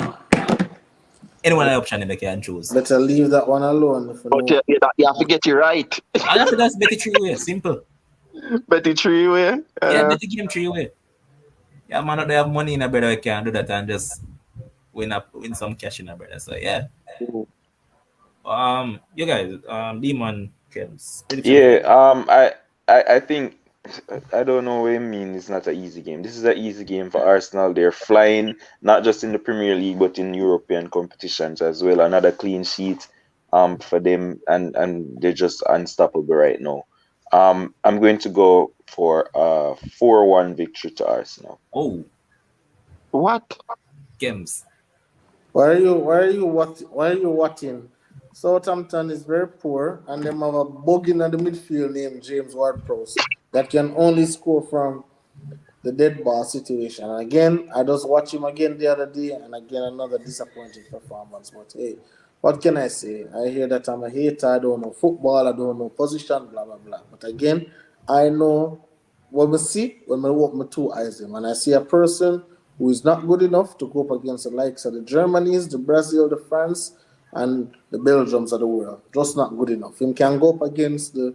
Anyone option they can choose. Better leave that one alone. But you have to get it right. I have to just bet it 3-way. Simple. Bet it 3-way? Yeah, bet the game 3-way. Yeah, man, they have money in a brother, we can do that and just win some cash in a brother. So yeah. You guys, Demon Kems. Yeah, I think I don't know what you mean. It's not an easy game. This is an easy game for Arsenal. They're flying, not just in the Premier League, but in European competitions as well. Another clean sheet for them, and they're just unstoppable right now. I'm going to go for a 4-1 victory to Arsenal. Oh, what? Kems. Why are you watching? Southampton is very poor, and they have a bug in the midfield named James Ward-Prowse that can only score from the dead ball situation. And again, I just watched him again the other day, and again another disappointing performance. But hey, what can I say? I hear that I'm a hater. I don't know football. I don't know position. Blah blah blah. But again, I know what we see when I open my two eyes in. When I see a person who is not good enough to go up against the likes of the Germanys, the Brazil, the France, and the Belgiums of the world. Just not good enough. Him can go up against the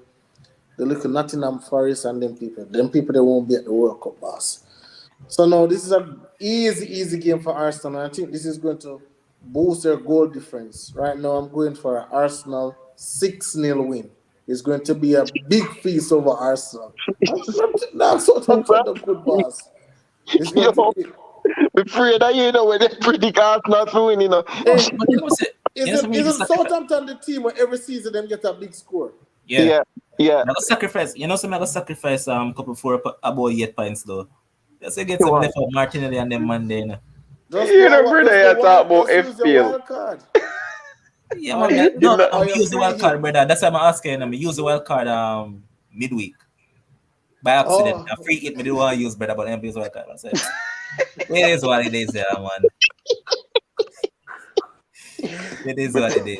little Nottingham Forest and them people. Them people, they won't be at the World Cup, boss. So now this is an easy game for Arsenal. And I think this is going to boost their goal difference. Right now, I'm going for an Arsenal 6-0 win. It's going to be a big feast over Arsenal. That's what I'm trying to good, boss. It's going to be... I'm afraid that when they predict Arsenal to win, Isn't Southampton the team where every season them get a big score? Yeah. I'm gonna sacrifice. You know, I'm gonna sacrifice couple for about 8 points though. Just to get some left for Martinelli and them Monday. Brother, you talk about FPL. Yeah, man. No, I'm use the wild card, brother. That's why I'm asking. I'm use the wild card midweek by accident. A free hit me do want to use, brother, but I'm use wild card. It is what it is, man. It is what it is.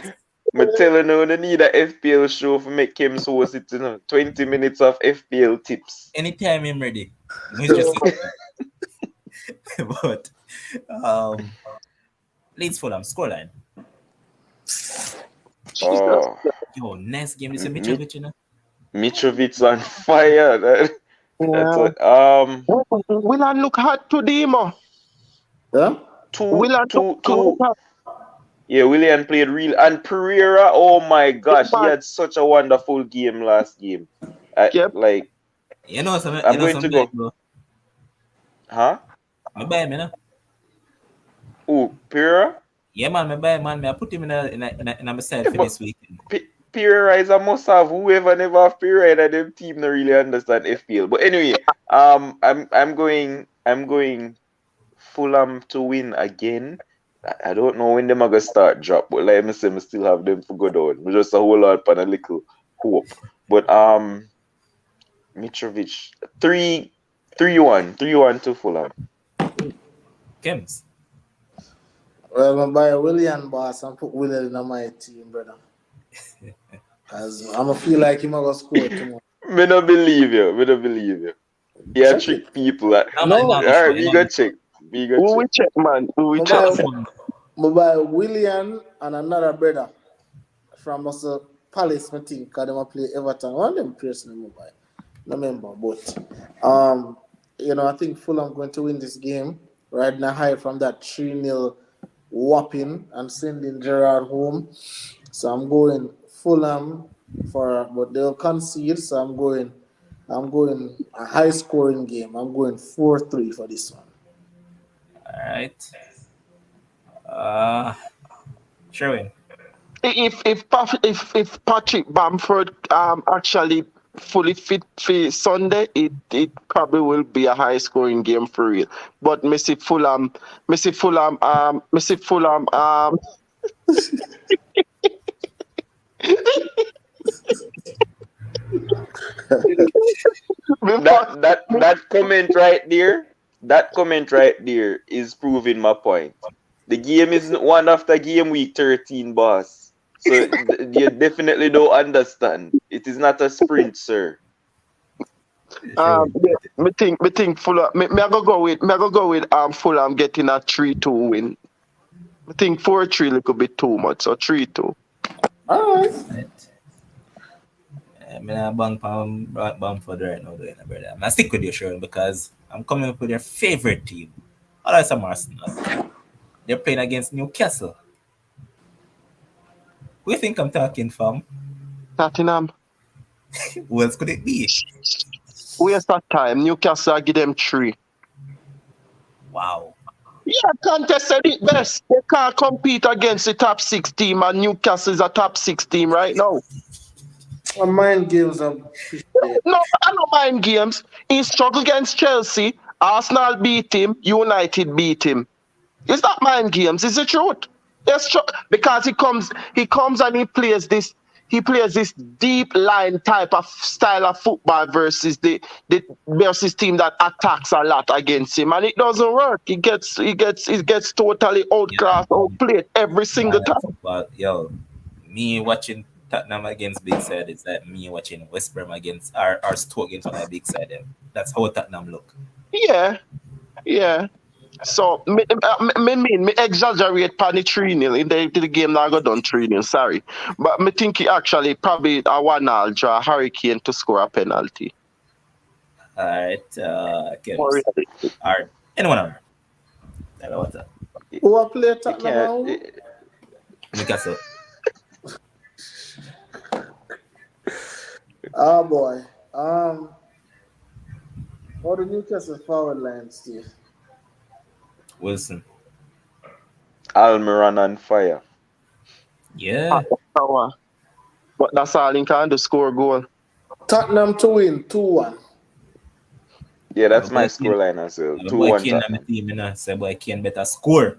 I'm telling you, they need a FPL show for make him so it 20 minutes of FPL tips. Anytime I'm ready. But Leeds Fulham scoreline. Oh, yo, next game is a Mitrovic, you know. Mitrovic on fire. Will I look hot to Demo? Yeah. Two. Yeah, Willian played real, and Pereira. Oh my gosh, he had such a wonderful game last game. Like, you know, I'm going to go. Bro. Huh? I buy him, you know. Who, Pereira? Yeah, man, I buy him, man. I put him in a side for this weekend. Pereira is a must-have. Whoever never have Pereira, them team don't really understand FPL. But anyway, I'm going Fulham to win again. I don't know when them are gonna start drop, but like I say, I still have them for go down. We just a whole lot on a little hope. But Mitrovic 3-1 to Fulham. Kems. Well, I'm buy William, boss, and put William in my team, brother. As I'm gonna feel like he's gonna score tomorrow. Me don't believe you. Yeah, trick people. Alright, we go check. Who we check, man? Who we check? I buy William and another brother from Palace, I think, because they play Everton. One of them person I buy. No remember, but I think Fulham going to win this game. Riding a high from that 3-0 whopping and sending Gerrard home. So I'm going Fulham but they'll concede. So I'm going a high scoring game. I'm going 4-3 for this one. All right. Sherwin. If Patrick Bamford actually fully fit for Sunday, it probably will be a high scoring game for real. But Messi Fulham, That comment right there is proving my point. The game isn't one after game week 13, boss. So you definitely don't understand. It is not a sprint, sir. yeah, me think Fulham. Me I go with Fulham getting a 3-2 win. I think 4-3 could be too much, so 3-2. All right. I'm gonna bang Bamford right now, brother. I'm gonna stick with you, Sharon, because I'm coming up with your favorite team. All right, some Arsenal. They're playing against Newcastle. Who you think I'm talking from? Tottenham. Who else could it be? Waste that time. Newcastle I give them 3. Wow. Yeah, contest said it best. They can't compete against the top 6 team, and Newcastle is a top 6 team right now. Mind games are No, I don't mind games. He struggled against Chelsea. Arsenal beat him. United beat him. It's not mind games. It's the truth. Yes, because he comes and he plays this deep line type of style of football versus the versus team that attacks a lot against him, and it doesn't work. He gets totally outclassed, outplayed every single time. But yo, me watching Tottenham against big side is like me watching West Brom against our Stoke against on a big side. That's how Tottenham look. Yeah. So me exaggerate pan the 3-0 in the game now go done 3-0, sorry. But me think he actually probably a 1-0 draw Hurricane to score a penalty. Alright, okay. Alright. Anyone else? What's up? who are play Tottenham? Newcastle. Oh boy. What the Newcastle forward line, Steve? Wilson. Almiron on fire. Yeah. But that's all he can do, score a goal. Tottenham to win 2-1. Yeah, that's my scoreline as well. 2-1 Tottenham. Team, say boy Kane better score.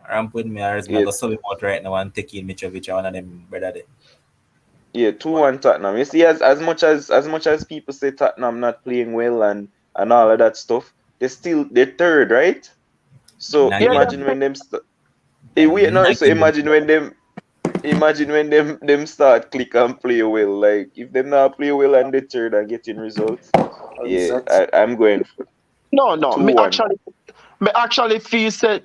I'm putting me as my sub out right now and taking Mitrovic, one of them brother there. Yeah, 2-1 Tottenham. You see, as much as people say Tottenham not playing well and all of that stuff, they're third, right? So imagine when them them start click and play well. Like if them not play well and they third and getting results, I'm going for No. Me actually feel that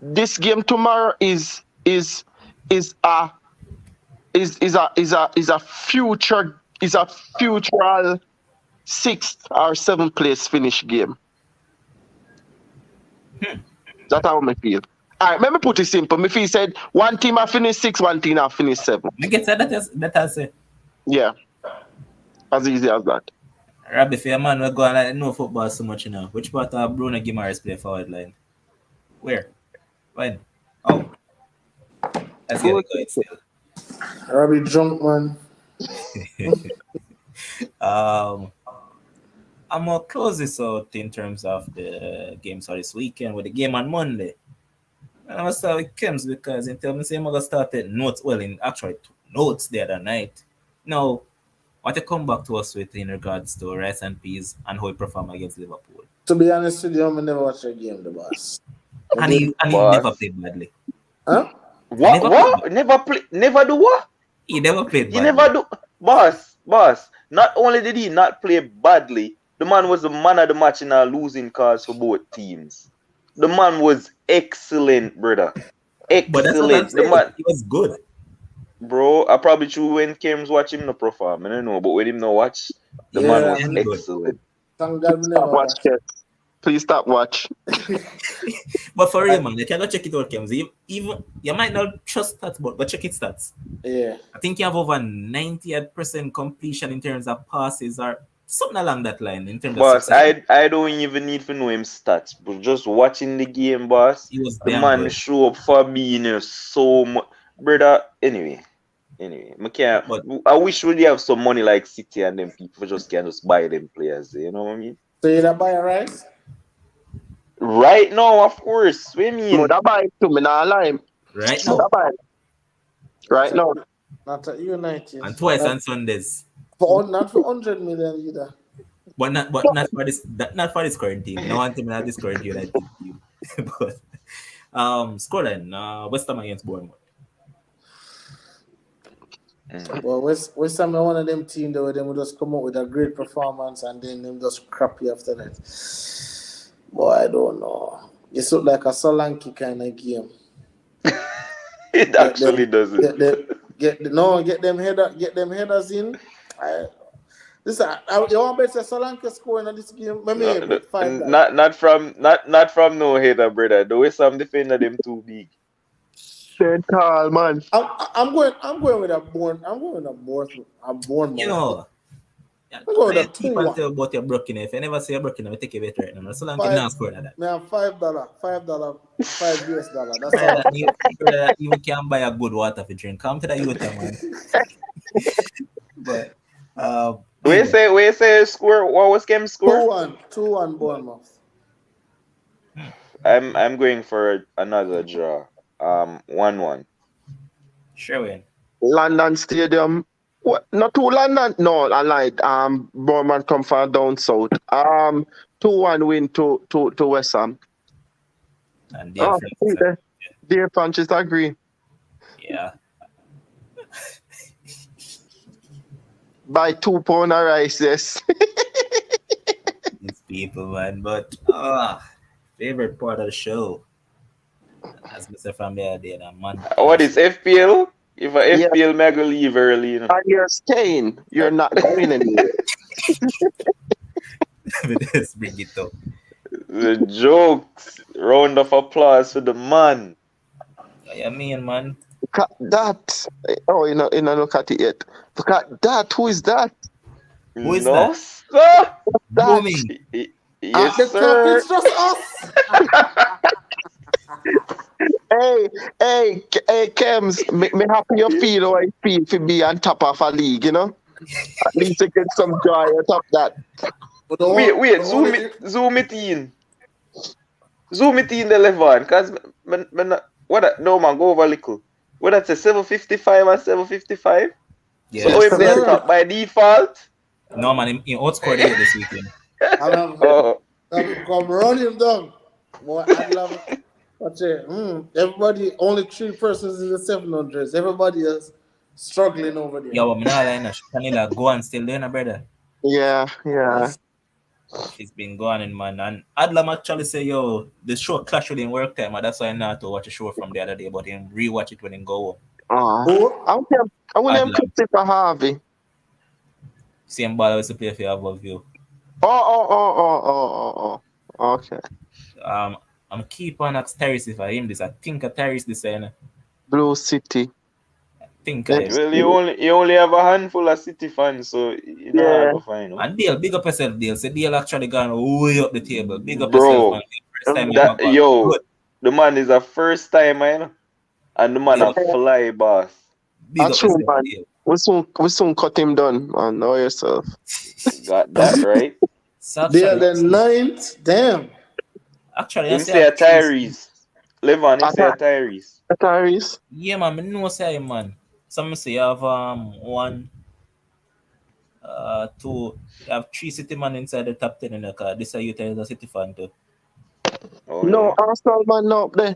this game tomorrow is a futural 6th or 7th place finish game. That's how I feel. All right, let me put it simple. Me feel said one team I finish 6, one team I finish 7. I get that's it. Yeah, as easy as that. Rabbi, for a man we go on like no football so much, you know. Which part of Bruno Guimaraes play forward line? Where? When? Oh. Let's get it going still. Robbie drunk, man. I'm gonna close this out in terms of the games for this weekend with the game on Monday. And I'm gonna start with Kems because in terms of I'm gonna start at notes, well, in actually 2 notes the other night. Now, I want to come back to us with in regards to Rice and Peas and how he performed against Liverpool. To be honest with you, I never watched a game, the boss. And he never played badly. Huh? What? Never do what? He never played badly. He never do. Boss. Not only did he not play badly, the man was the man of the match in a losing cause for both teams. The man was excellent, brother. Excellent. But that's what I'm saying. He was good. Bro, I probably true when Kim's watch him no perform. I don't know, but when him no watch, the man was excellent. Thank God we never watch. Please stop watch. But for real, man, you cannot check it out, Kems. Even you might not trust stats, but check it stats. Yeah. I think you have over 90% completion in terms of passes or something along that line. In terms boss, of success. I don't even need to know him stats, but just watching the game, boss, the man show up for being so much. Brother, anyway. Anyway, But I wish we have some money like City and them people just can just buy them players. You know what I mean? So you that buy a Rice? Right now, of course. What do you mean? Mother buy it to me, nah lie. right Mother now, buy it. Right now. Not at United. and twice on Sundays. Not for 100 million either. But not for this current team. No one team not this current United team. But scoreline, West Ham against Bournemouth. Well, West Ham are one of them teams that them will just come out with a great performance and then them just crappy after that. Boy, I don't know. It's look like a Solanke kind of game. It actually doesn't. Get them headers in. You want to bet Solanke scoring on this game? Maybe Not from no header, brother. The West Ham defender them too big. Tall man. I'm going with a Bournemouth. You know, keep on tell about your broken. If you never say you're broken, I take a bet right now. So long you not score that. Man, $5, $5 US. That's all. You can buy a good water for drink. Come to the youth, man. But we say score. What was game score? 2-1 Bournemouth. I'm going for another draw. 1-1. Sure win. London Stadium. What? Not to London. No, I lied. Bournemouth come far down south. 2-1 win to West Ham. And dear Francis agree. Yeah. Buy 2 pound of rice, yes. These people, man. But favorite part of the show. As Mr. from the other day, man. What is FPL? If a FPL may go leave early, you know. And you're staying. You're not going anywhere. Let's bring it up. The jokes. Round of applause for the man. I mean, man. Look at that. Oh, you know, look at it yet. Look at that. Who is that? Who is that? That. Booming. Yes, sir. It's just us. Hey, Kems, me happy you feel how I feel to be on top of a league, you know? At least you get some joy on top of that. Wait, zoom it in. Zoom it in the left one, cause no man, go over a little. What that's a 755 and 755? Yeah. So if they're top by default? No man, he outscored it this weekend. Come run him down. Boy, I love it. Everybody, only 3 persons in the 700s. Everybody is struggling over there. Yeah, but I'm not lying. Shanila go and still there, brother. Yeah. He's been going, man. And Adlam actually say, yo, the show clash with him work time, and that's why I not to watch a show from the other day, but him rewatch it when he go home. I want him Christopher Harvey. Same ball I used to play for above you. Oh. Okay. I'm keep on ask Terrace if I him this. I think a Terrace this you know. Blue City. I think well, you only have a handful of City fans, so you know how to find them. And Dale, big up yourself, Dale. So Dale actually gone way up the table. Big up Bro, yourself, man. The man is a first timer, you know? And the man a fly boss. That's true, man. We soon cut him down, man. Know yourself. Got that right. They're the 9th. Damn. Actually, you say a Tyrese. Levon, you say a Tyrese. A Tyrese? Yeah, man. I know say man. Some say you have 1, 2. You have 3 City man inside the top 10 in the car. This is you tell the City fan too. Oh, no, yeah. Arsenal man not up there.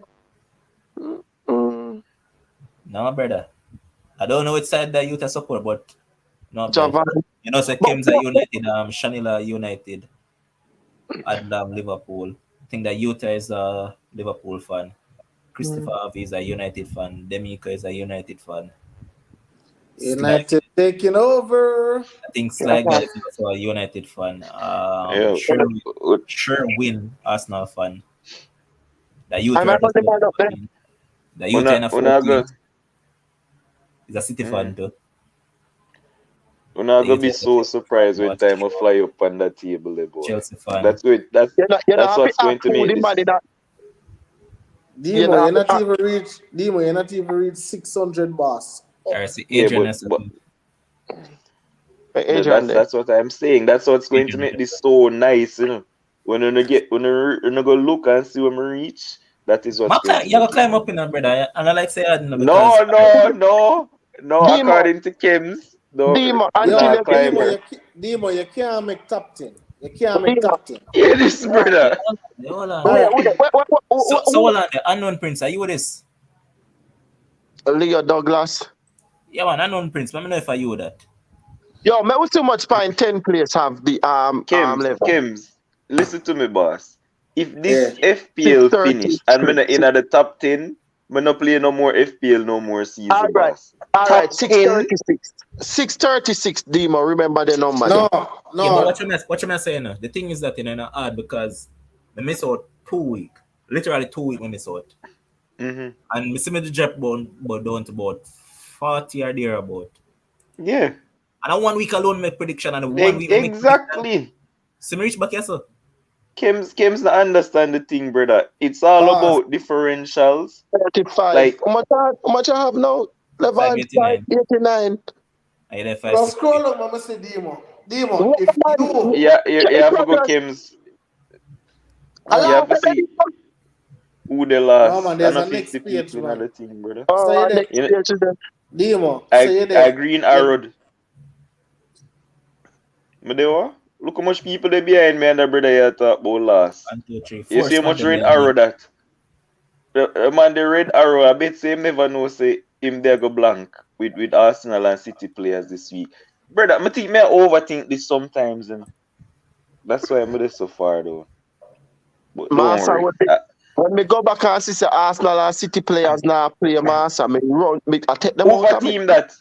No, brother. I don't know which side that you support, but no. You know, so Kems are United, Shanila United, and Liverpool. I think that Utah is a Liverpool fan. Christopher Harvey is a United fan. Demico is a United fan. United taking over. I think Sly Guy is also a United fan. Sure win Arsenal fan. The Utah is a City fan too. We're not gonna be so surprised when time will fly up on that table, boy. Chelsea fan. That's good. That's what's going to make this. Demo, you're not even reach 600 boss. Alright, see Yeah, Adrian but, has but Adrian there. that's what I'm saying. That's what's going to make this so nice, you know. When you go look and see when we reach, that is what's going to You make gotta it climb nice. up in a brother. And I like say I don't know because No. Demo, According to Kims, no, Demo, me until Yo, not you get Demo, climber. You can't make top 10. You can't make Demo. top 10. Yeah, this brother. hold on. All Wait, right. So hold on there. Unknown Prince, are you with this? Leo Douglas. Yeah man, Unknown Prince. Let me know if I you with that. Yo, man, we too much point 10 players have the level. Kims, listen to me, boss. If Yeah. this FPL 6:30. finish and me not in the top 10, me not play no more FPL no more season, boss. All Top right, 10? 6:36. 6:36, Demo. Remember the number. No, there. Yeah, but no. what you saying now? The thing is that not hard because I miss out 2 weeks. Literally 2 weeks I miss out. Mm-hmm. And I see me the drop down to about 40 or thereabout. Yeah, And I 1 week alone make prediction and 1 week I make prediction. exactly. See me reach back here, sir. Kims not understand the thing, brother. It's all Boss. about differentials. 35. Like, How much I have now? Level 589. 589. I there Bro, 560. scroll up, Mama say Demo. Demo, What if man? you you have to go Kims. You have to see who the No, last. man, there's I a know next 50 page, people in man. the thing, brother. So you there, Next You know, page is there. Demo. So I you there. green arrowed. But they what? Look how much people they behind me and the brother here talk about last. 1, 2, 3, 4. You see how much red arrow that? The man, the red arrow, I bet say him never know say him there go blank with Arsenal and City players this week. Brother, I think me overthink this sometimes and that's why I'm there so far though. But don't Master, worry. when me go back and see say Arsenal and City players now play Master, I take them out Over of me. team that.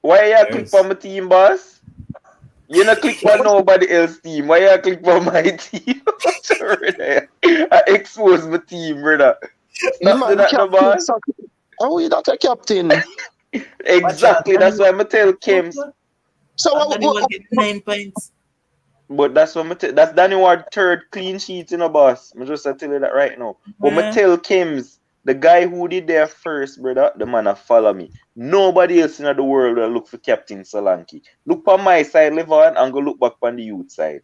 Why you click for my team, boss? You not click for nobody else team. Why you click for my team? I expose my team, brother. Stop doing that, no, boss. How you not a captain? Exactly. That's why I'm tell Kims. So Danny Ward get 9 points. But that's what that's Danny Ward third clean sheet, you know, boss. I'm just tell you that right now. But I tell Kims, the guy who did there first, brother, the man a follow me. Nobody else in the world will look for Captain Solanke. Look on my side, Levon, and go look back on the youth side.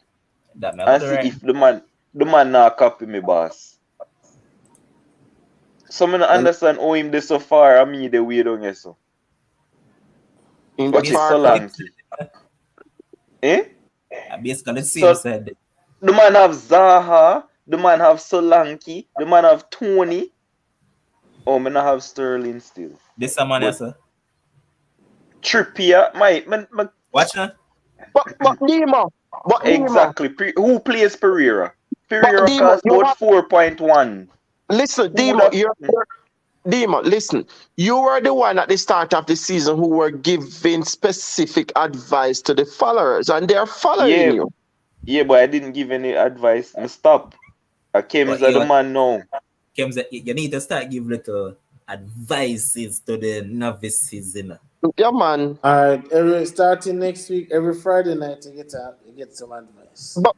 And see if the man not copy me, boss. So I don't understand how him this so far and me the way down here so. What is Solanke? Eh? Basically the same side. The man have Zaha, the man have Solanke, the man have Tony. Oh, man, I have Sterling still. This a man, sir. Trippier, my watch now. But Nemo. Exactly. Who plays Pereira? Pereira costs about 4.1. Listen, Demo, listen. You were the one at the start of the season who were giving specific advice to the followers, and they're following you. Yeah, but I didn't give any advice. I stop. I came as the man now. You need to start giving little advices to the novices, you know. Yeah, man. All right, starting next week, every Friday night, you get some advice. But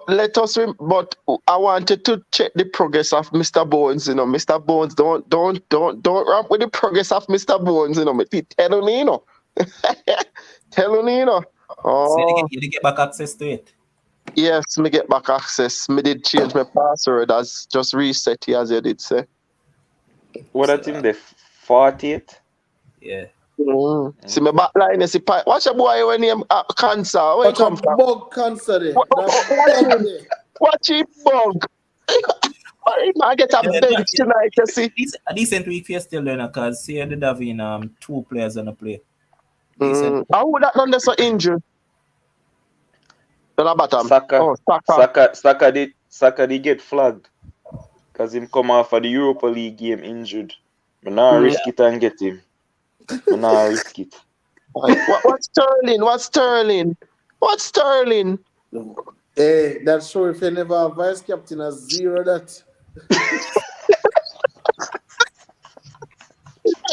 let us. But I wanted to check the progress of Mr. Bones. You know, Mr. Bones, don't ramp with the progress of Mr. Bones. You know, me telling you, you know, telling you, you know. Oh, so you get back access to it. Yes, me get back access. Me did change my password as just reset it as you did say. What I think the 40th? Yeah. See my back line is watch a boy when he cancer. Where Watch come from? Bug cancer there. Watch it bug. I get a bench tonight, you see. A decent week for still learner because see the Davin 2 players on the play. How would that done this injured? Saka did get flagged because him come off of the Europa League game injured. But now risk it and get him. But now risk it. What's Sterling? Hey, that's sure if you never have vice captain as 0 that.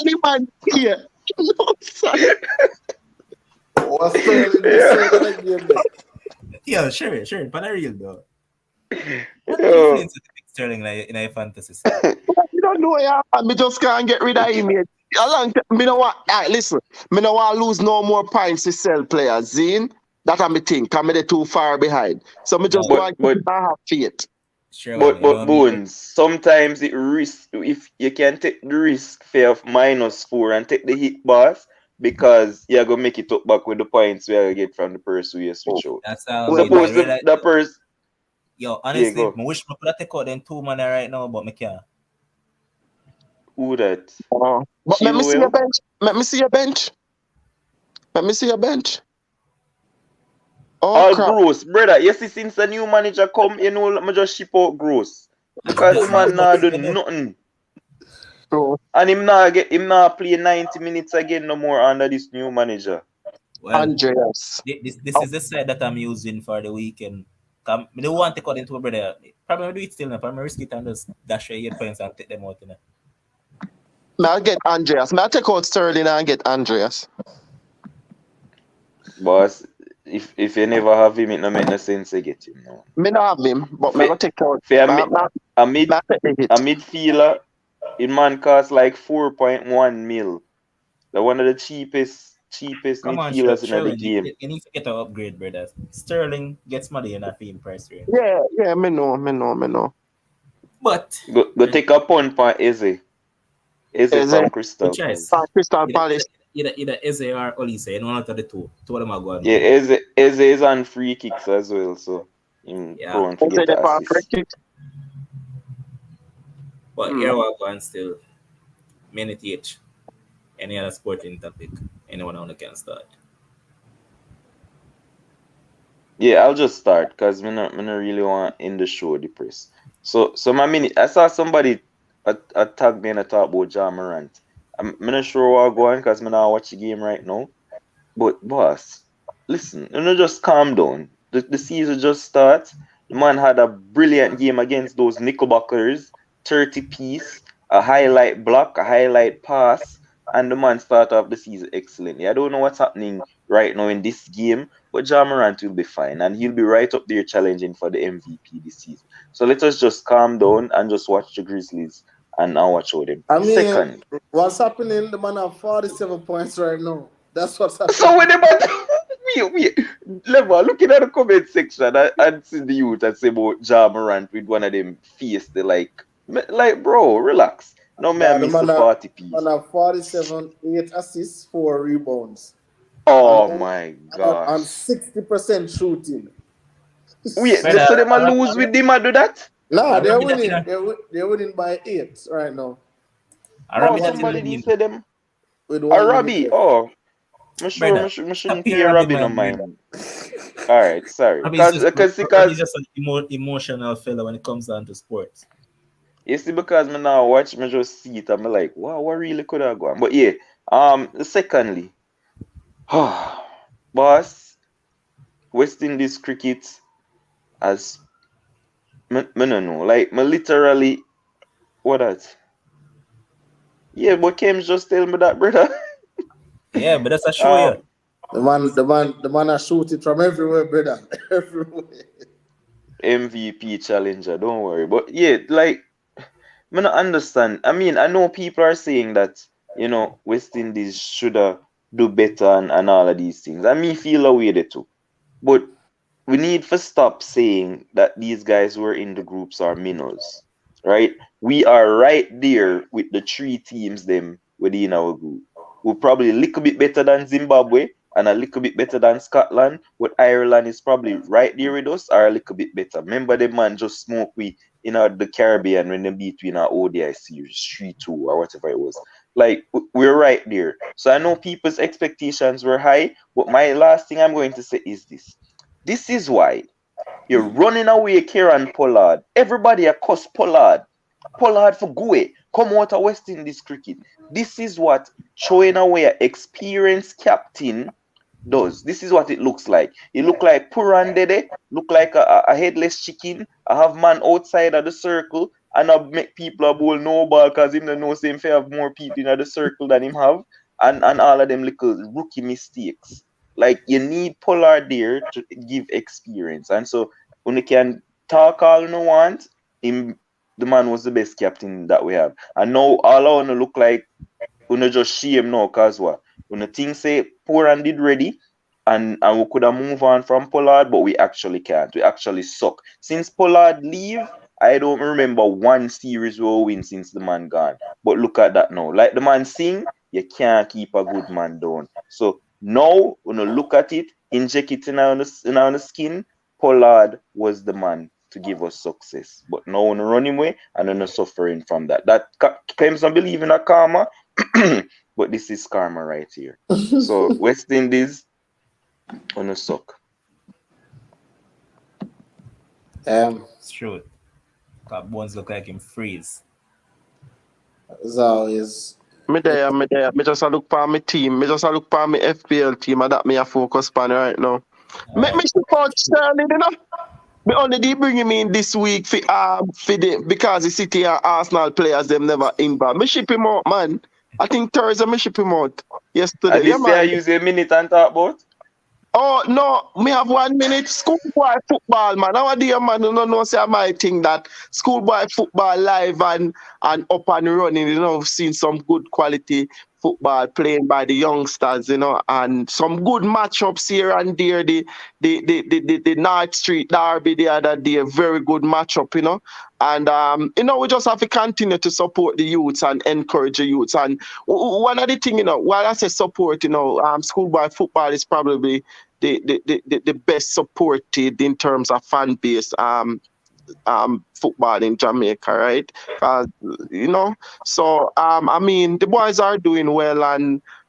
Any man here. No, sorry. What's Sterling this that game? Yeah, sure. But not real though. What influence Sterling in a fantasy? You don't know, yeah. I just can't get rid of him yet. Me know what? Listen, me no want lose no more points to sell players. Zine, that I'm think. I'm me too far behind. So me just No, go and have faith. sure, well, you know But what I mean? Bones, sometimes it risk if you can take the risk fair of -4 and take the hit boss because you're gonna make it up back with the points we are get from the person you switch out. That's all I Well, mean. But Suppose you realize, the person yo, yeah honestly, go. I wish I could have take out them 2 man right now, but me can't. Who that? but let me see your Chilwell? bench. Let me see your bench. Let me see your bench. Oh All crap! gross, brother. You see, since the new manager come, you know, let me just ship out gross. Because the man But nah do you know, nothing. So, And him nah play 90 minutes again no more under this new manager. well, Andreas. this is the side that I'm using for the weekend. I don't want to cut into a brother. Probably do it still now. Probably risk it and just dash your 8 points and take them out. You know? May I get Andreas? May I take out Sterling and get Andreas? Boss, if you never have him, it no make no sense to get him now. Me not have him, but me For, go take out. for a Me take the a hit. midfielder, in man cost like 4.1 mil. The one of the cheapest Come on, midfielders in the Sherwin. game. You need to get an upgrade, brother. Sterling gets money in a theme price range. Yeah, me know. But Go take a punt for Eze. Eze Is it from good Crystal choice. Palace. Crystal Palace? Either Eze or Olise. You know one of the two. Two of them are going Yeah, money. Eze is on free kicks as well, so him Yeah. prone to Is it get the the for free assist. kick? But here we're going still. Minute each. Any other sporting topic? Anyone on can start. Yeah, I'll just start because me not really want to end the show depressed. So my minute, I saw somebody tag me and I talk about Ja Morant. I'm not sure where I'm going because I'm not watch the game right now. But boss, listen, you know, just calm down. The season just starts. The man had a brilliant game against those Knickerbockers, 30 piece, a highlight block, a highlight pass, and the man started off the season excellently. I don't know what's happening right now in this game, but Ja Morant will be fine, and he'll be right up there challenging for the MVP this season. So let us just calm down and just watch the Grizzlies and I'll watch out them. I mean, Second, what's happening? The man have 47 points right now. That's what's so happening. when the man level looking at the comment section and see the youth and say about Ja Morant with one of them face, they like bro, relax. No man The miss the man 40 man piece. have 47, 8 assists, 4 rebounds, and Oh my on gosh. 60% shooting. Wait, Brother, so them a lose with them and do that? Nah, they're Arabi that winning. in They're winning by 8 right now. Oh, Arabi that in the somebody did game. say them With a 1 minute Robbie. left. Oh, I'm sure Brother, I shouldn't happy pay Arabi Robbie no man, brother. mind. Alright, sorry. Arabi's Because just an emotional fella when it comes down to sports. you see, because me now watch, me just see it and me like, wow, what really could have gone? But yeah, secondly, boss, West Indies cricket as me no know. Like me literally what that? Yeah, but Kim's just tell me that, brother. Yeah, but that's a show you. um The man are shooting from everywhere, brother. Everywhere. MVP challenger, don't worry. But yeah, like me not understand. I mean, I know people are saying that, West Indies shoulda do better and all of these things. And me feel away there too. But we need to stop saying that these guys who are in the groups are minnows, right? We are right there with the three teams them within our group. We're probably a little bit better than Zimbabwe and a little bit better than Scotland, but Ireland is probably right there with us or a little bit better. Remember the man just smoke we the Caribbean when they beat in our ODI series 3-2 or whatever it was. Like we're right there. So I know people's expectations were high, but my last thing I'm going to say is this. This is why you're running away, Kieran Pollard. Everybody a cuss Pollard. Pollard for go away. Come out of West Indies cricket. This is what throwing away an experienced captain does. This is what it looks like. It look like Puran Dede, look like a headless chicken. I have man outside of the circle and I make people a bowl no ball because him don't know same fair have more people in the circle than him have and all of them little rookie mistakes. Like you need Pollard there to give experience. And so when you can talk all you want, him the man was the best captain that we have. And now all I wanna look like Uno just shame now, cause what? Uno think say poor and did ready, and we could have moved on from Pollard, but we actually can't. We actually suck. Since Pollard leave, I don't remember one series we win since the man gone. But look at that now. Like the man sing, you can't keep a good man down. So now, when you look at it, inject it in our skin, Pollard was the man to give us success. But now when run him away and then suffering from that. That claims to believe in a karma, but this is karma right here. So West Indies on a suck. It's true. That Bones look like him freeze. So is Me Me just a look for my team. Me just a look for my FPL team, and that me a focus on right now. Me support Sterling, you know. Me only did bring him in this week for because the City and Arsenal players them never inbound. Me ship him out, man. I think Thursday me ship him out yesterday. And this I use a minute and talk about. Oh no, me have 1 minute. Schoolboy football, man. Nowadays, man, you know, say my thing that schoolboy football live and up and running. You know, seen some good quality football playing by the youngsters, you know, and some good matchups here and there. The North Street Derby the other day, very good matchup, you know. And you know, we just have to continue to support the youths and encourage the youths. And one of the things, you know, while I say support, you know, schoolboy football is probably the best supported in terms of fan base football in Jamaica, right? You know, so I mean the boys are doing well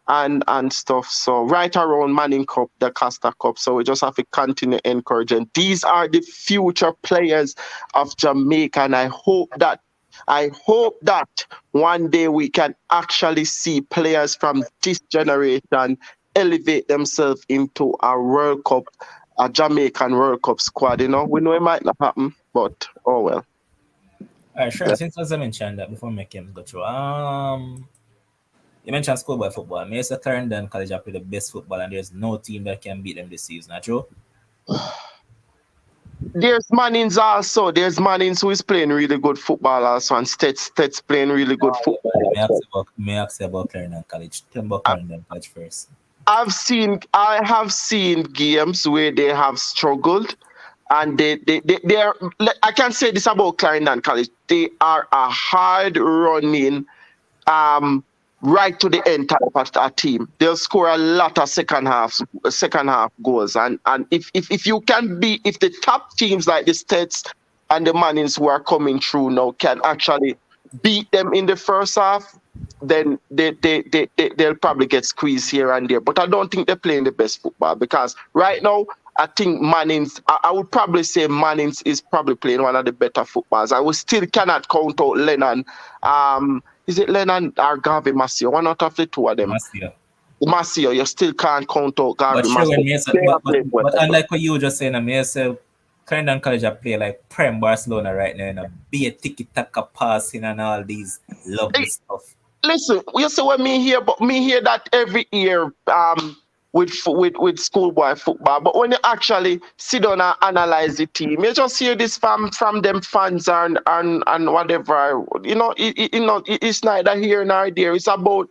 and stuff. So right around Manning Cup, the Costa Cup. So we just have to continue encouraging. These are the future players of Jamaica, and I hope that one day we can actually see players from this generation elevate themselves into a World Cup, a Jamaican World Cup squad. You know, we know it might not happen, but oh well. All right, sure. Yeah. Since I mentioned that before, make him go through. You mentioned schoolboy football. I mean, Clarendon College have played the best football, and there's no team that can beat them this season. Not true? There's Mannings also. There's Mannings who is playing really good football also, and Stets playing really good football. May I ask about Clarendon College? Tell me about Clarendon College first. I have seen games where they have struggled, and they are. I can say this about Clarendon College. They are a hard running, right to the end type of a team. They'll score a lot of second half goals, and if you can be, if the top teams like the States and the Mannings who are coming through now can actually beat them in the first half, then they'll probably get squeezed here and there. But I don't think they're playing the best football, because right now I think Mannings, I would probably say Mannings is probably playing one of the better footballs. I still cannot count out Lennon. Is it Lennon or Garvey Massio? One out of the two of them. Massio, you still can't count out Garvey Massio. But unlike what you were just saying, I mean, Clarendon College play like Prem Barcelona right now, and a be a tiki-taka passing and all these lovely stuff. Listen, you see what me hear that every year with schoolboy football. But when you actually sit down and analyze the team, you just hear this from them fans and whatever. You know, it's neither here nor there. It's about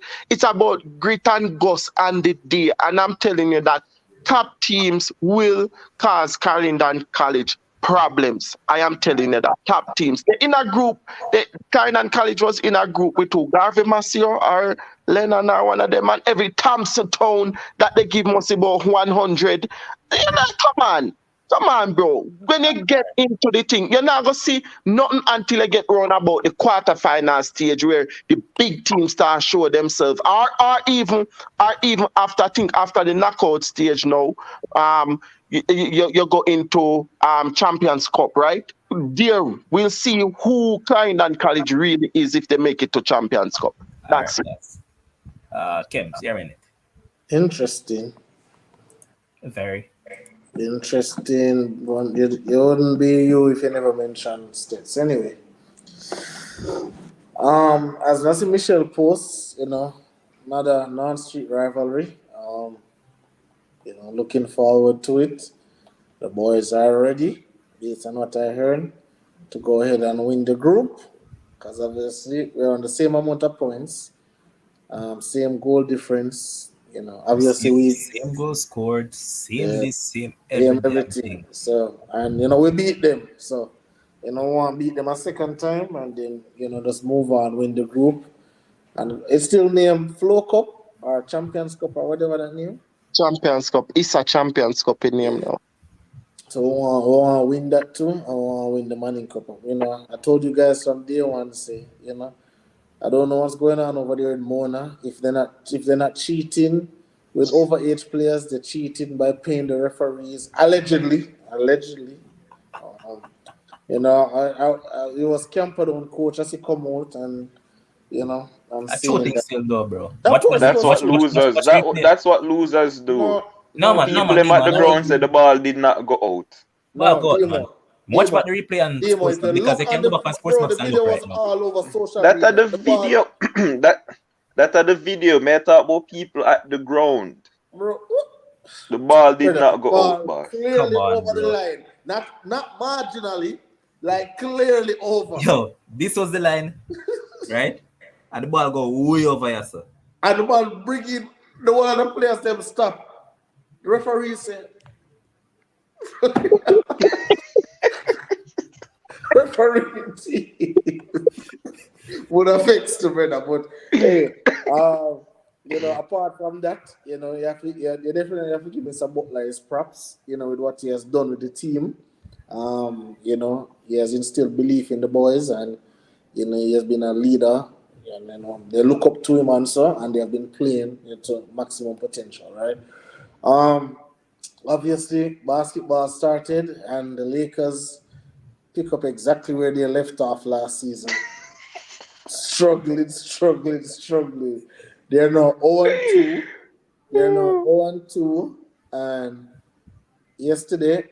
grit and guts and the day. And I'm telling you that top teams will cause Clarendon College problems. I am telling you that top teams. They're in a group. Clarendon College was in a group with who? Garvey Massio or Lennon or one of them, and every Thompson Town that they give must about 100. You're like, come on, bro. When you get into the thing, you're not gonna see nothing until you get round about the quarterfinal stage where the big teams start show themselves, or even after the knockout stage now. You go into Champions Cup, right? There we'll see who Clarendon College really is if they make it to Champions Cup. That's it. Kim, you're in it. Interesting. Very interesting. It wouldn't be you if you never mentioned States. Anyway, as Nancy Michelle posts, you know, another non-street rivalry. You know, looking forward to it. The boys are ready, based on what I heard, to go ahead and win the group, because obviously we're on the same amount of points. Same goal difference. You know, obviously we same goal scored, same yeah, this, same every damn everything. thing. So and you know we beat them. So you know, want to beat them a second time and then you know just move on, win the group, and it's still named Flow Cup or Champions Cup or whatever that name. Champions Cup. It's a Champions Cup in name now. So we want to win that too. I want to win the Manning Cup. You know, I told you guys from day one, say, you know, I don't know what's going on over there in Mona. If they're not cheating with overage players, they're cheating by paying the referees allegedly. Um, you know, it was Camper on coach as he come out and you know I'm I true saying thing that. still though, bro. Of course, That's what Watch losers. replay. That's what losers do. No man, People them at the ground said the ball did not go out. Ball no, go out, man. Watch back the replay and Demo, Sports if Max you because look they can on go the back on Sports bro, the Max and look video right was now. all over social That media. are the video. that are the video. May I talk about people at the ground. Bro, The ball did not go ball out, boss. clearly Come on, over the bro. line. Not marginally, like clearly over. Yo, this was the line, right? And the ball go way over here, sir. And the ball bringing the one of the players them stop. The referee said referee team would have fixed the better, but hey, you know, apart from that, you know, you definitely have to give Mr. Butler his props, you know, with what he has done with the team. You know, he has instilled belief in the boys and you know, he has been a leader and you know, they look up to him and so and they have been playing to maximum potential, right? Obviously basketball started and the Lakers pick up exactly where they left off last season. Struggling. They're now 0-2. And yesterday,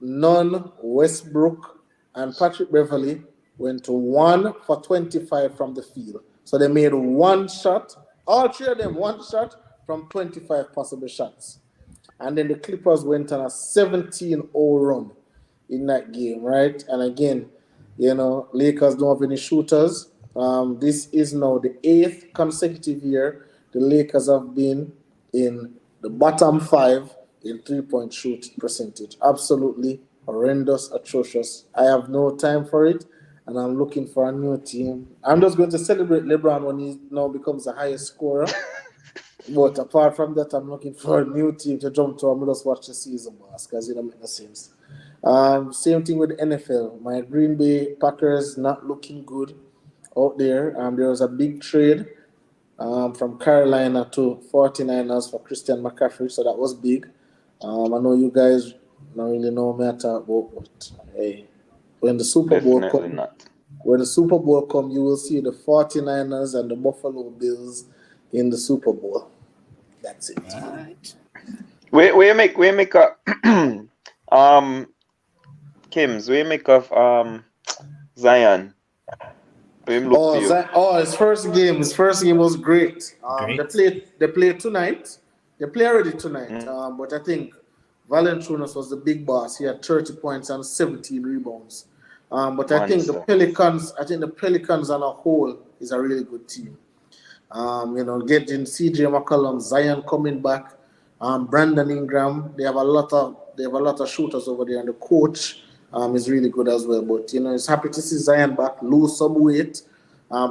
Nunn, Westbrook, and Patrick Beverly went to 1 for 25 from the field. So they made one shot, all three of them, one shot from 25 possible shots. And then the Clippers went on a 17-0 run in that game, right? And again, you know, Lakers don't have any shooters. This is now the 8th consecutive year the Lakers have been in the bottom 5 in three-point shooting percentage. Absolutely horrendous, atrocious. I have no time for it, and I'm looking for a new team. I'm just going to celebrate LeBron when he now becomes the highest scorer. But apart from that, I'm looking for a new team to jump to. I'm going to just watch the season, boss, because it don't make no sense. Same thing with the NFL. My Green Bay Packers not looking good out there. There was a big trade from Carolina to 49ers for Christian McCaffrey, so that was big. I know you guys don't really know me at all, but hey, when the Super Bowl Definitely not. when the Super Bowl come, you will see the 49ers and the Buffalo Bills in the Super Bowl. That's it. Right. We make a Kims, we make of Zion. His first game was great. Great. They played tonight. They play already tonight. But I think Valanciunas was the big boss. He had 30 points and 17 rebounds. But I think the Pelicans on a whole is a really good team. You know, getting CJ McCollum, Zion coming back, Brandon Ingram. They have a lot of shooters over there, and the coach is really good as well. But you know, it's happy to see Zion back, lose some weight,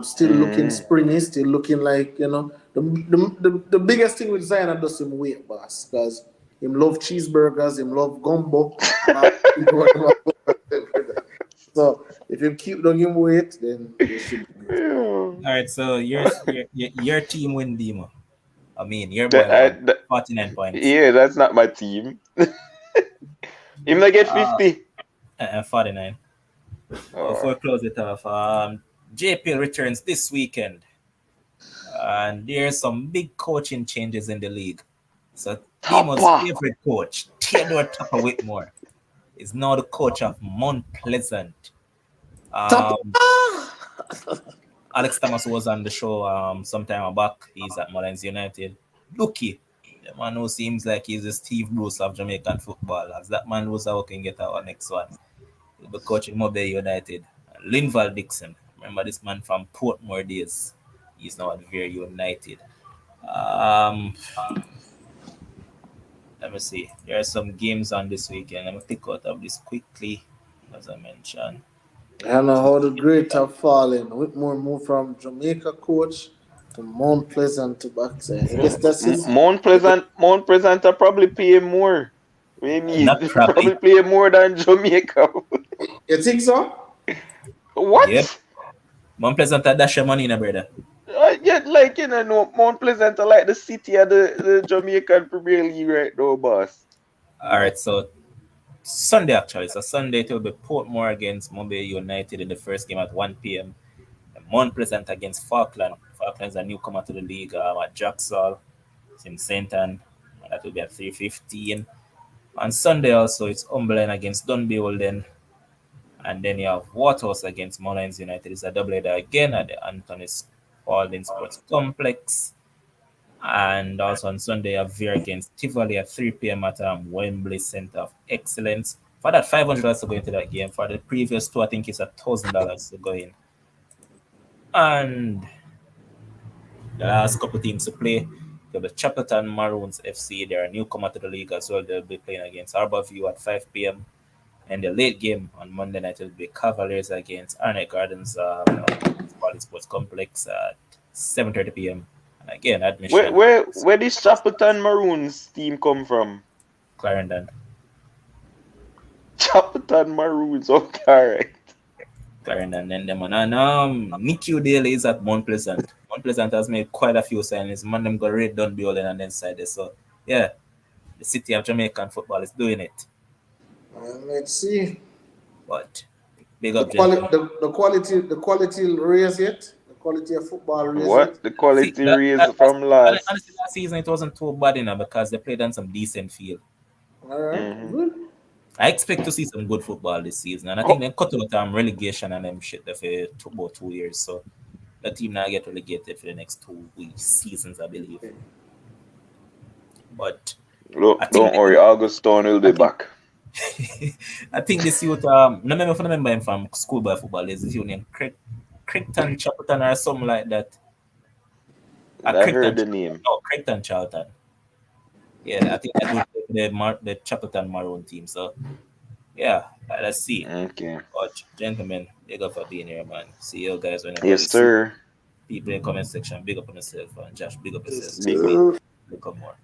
still looking springy, still looking like you know. The biggest thing with Zion is just him weight, boss, because him love cheeseburgers, him love gumbo. So if you keep doing him weight, then they should be good. All right, so your team win, Demo. I mean, your boy won 49 points. Yeah, that's not my team. Him not get 50. 49. Before we close it off, JPL returns this weekend. And there's some big coaching changes in the league. So Demo's favorite coach, Theodore Tupper Whitmore, is now the coach of Mount Pleasant. Alex Thomas was on the show some time back. He's at Mullins United. Looky, the man who seems like he's the Steve Bruce of Jamaican football. As that man was out can get our next one. He'll be coaching Mobile United. Linval Dixon. Remember this man from Portmore days. He's now at Very United. Um, Let me see. There are some games on this weekend. Let me pick out of this quickly, as I mentioned. I don't know how the great have fallen. Whitmore moved from Jamaica coach to Mount Pleasant to backside. I guess that's his. Mount Pleasant are probably pay more. Maybe Not probably probably. pay more than Jamaica. You think so? Yep. What? Mount Pleasant had dash your money, no, brother. Yeah, like no, Mount Pleasant are like the city of the Jamaican Premier League right now, boss. All right, so Sunday actually. So Sunday it will be Portmore against Mobile United in the first game at 1 p.m. And Mount Pleasant against Falkland. Falkland's a newcomer to the league at Jacksall. It's in St. Ann. And that will be at 3:15. On Sunday also, it's Umberland against Dunby Walden. And then you have Waterhouse against Mullins United. It's a doubleheader again at the Anthony Spalding Sports Complex. And also on Sunday, you have Veer against Tivoli at 3 p.m. at Wembley Centre of Excellence. For that, $500 to go into that game. For the previous two, I think it's $1,000 to go in. And the last couple teams to play, you have the Chapelton Maroons FC. They're a newcomer to the league as well. They'll be playing against Harbourview at 5 p.m. And the late game on Monday night will be Cavaliers against Arnett Gardens Sports Complex at 7:30 p.m. And again, admission. Where this Chapelton Maroons team come from? Clarendon. Chapelton Maroons, okay, alright. Clarendon and them. And Nicky Daly is at Mount Pleasant. Mount Pleasant has made quite a few signings. Man, them got Red Dunby and then side there. So yeah, the city of Jamaican football is doing it. Let's see. But big up, gentlemen. The quality raise yet? The quality of football raise What? yet? The quality raise from last. Honestly, last season it wasn't too bad because they played on some decent field. All right, good. I expect to see some good football this season, and I think they cut out relegation and them shit there for about 2 years. So the team now get relegated for the next 2 seasons, I believe. But Look, don't worry, Augustone will be back. I think this youth, remember him from schoolboy football. There's this union, Crichton Chapelton or something like that. I heard the name. No, Crichton Charlton. Yeah, I think that would the Chapelton Maroon team. So, yeah, let's see. Okay. But, gentlemen, big up for being here, man. See you guys whenever. Yes, sir. People in the comment section, big up on yourself. And Josh, big up yourself. Big Become more.